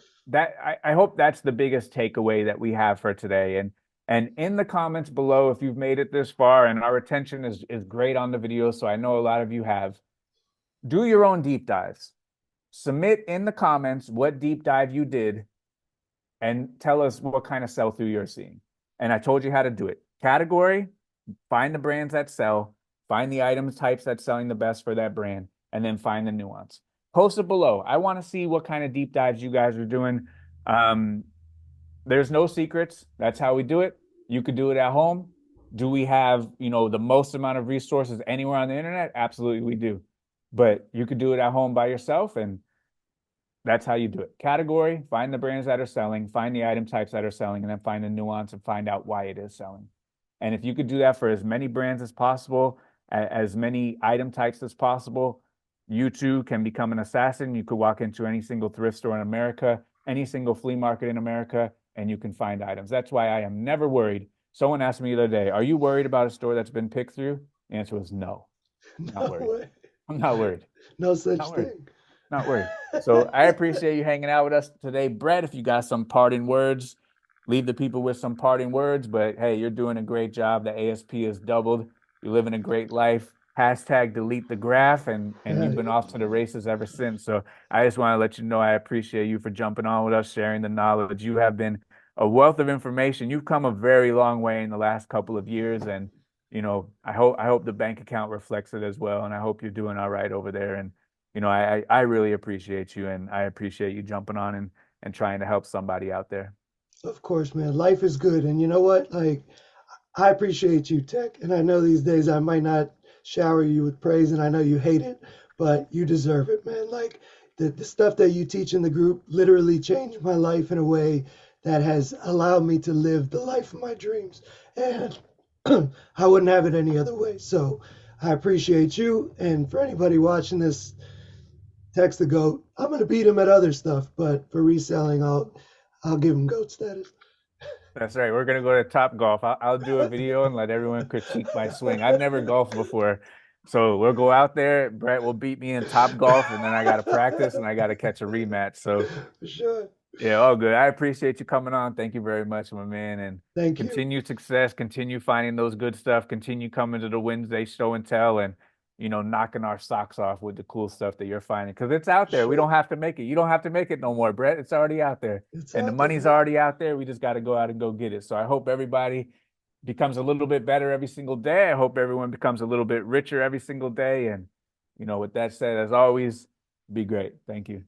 I hope that's the biggest takeaway that we have for today. And in the comments below, if you've made it this far, and our retention is great on the video, so I know a lot of you have, do your own deep dives. Submit in the comments what deep dive you did and tell us what kind of sell through you're seeing. And I told you how to do it. Category, find the brands that sell, find the items types that's selling the best for that brand, and then find the nuance. Post it below. I want to see what kind of deep dives you guys are doing. Um, there's no secrets. That's how we do it. You could do it at home. Do we have, the most amount of resources anywhere on the internet? Absolutely, we do. But you could do it at home by yourself, and that's how you do it. Category, find the brands that are selling, find the item types that are selling, and then find the nuance and find out why it is selling. And if you could do that for as many brands as possible, as many item types as possible, you too can become an assassin. You could walk into any single thrift store in America, any single flea market in America, and you can find items. That's why I am never worried. Someone asked me the other day, are you worried about a store that's been picked through? The answer was no. I'm not No worried. way. I'm not worried. No such Not worried. thing. Not worried. So I appreciate you hanging out with us today. Brett, if you got some parting words, leave the people with some parting words. But hey, you're doing a great job. The ASP has doubled. You're living a great life. Hashtag delete the graph, and Yeah, you've been off to the races ever since. So I just want to let you know I appreciate you for jumping on with us, sharing the knowledge. You have been a wealth of information. You've come a very long way in the last couple of years, and I hope the bank account reflects it as well. And I hope you're doing all right over there. And I really appreciate you and I appreciate you jumping on and trying to help somebody out there. of course, man. Life is good. And you know what? Like, I appreciate you, Tech. And I know these days I might not shower you with praise, and I know you hate it, but you deserve it, man. Like, the stuff that you teach in the group literally changed my life in a way that has allowed me to live the life of my dreams. And I wouldn't have it any other way. So I appreciate you. And for anybody watching this, text the goat. I'm gonna beat him at other stuff, but for reselling, I'll give him goat status. That's right. We're gonna go to Top Golf. I'll do a video and let everyone critique my swing. I've never golfed before, so we'll go out there. Brett will beat me in Top Golf, and then I got to practice and I got to catch a rematch. So For sure. yeah, all good. I appreciate you coming on. Thank you very much, my man, and Thank you. continue success. Continue finding those good stuff. Continue coming to the Wednesday show and tell, and knocking our socks off with the cool stuff that you're finding because it's out there. We Sure. don't have to make it. You don't have to make it no more, Brett. It's already out there, It's and the out there, money's man. already out there. We just got to go out and go get it. So I hope everybody becomes a little bit better every single day. I hope everyone becomes a little bit richer every single day. And with that said, as always, be great. Thank you.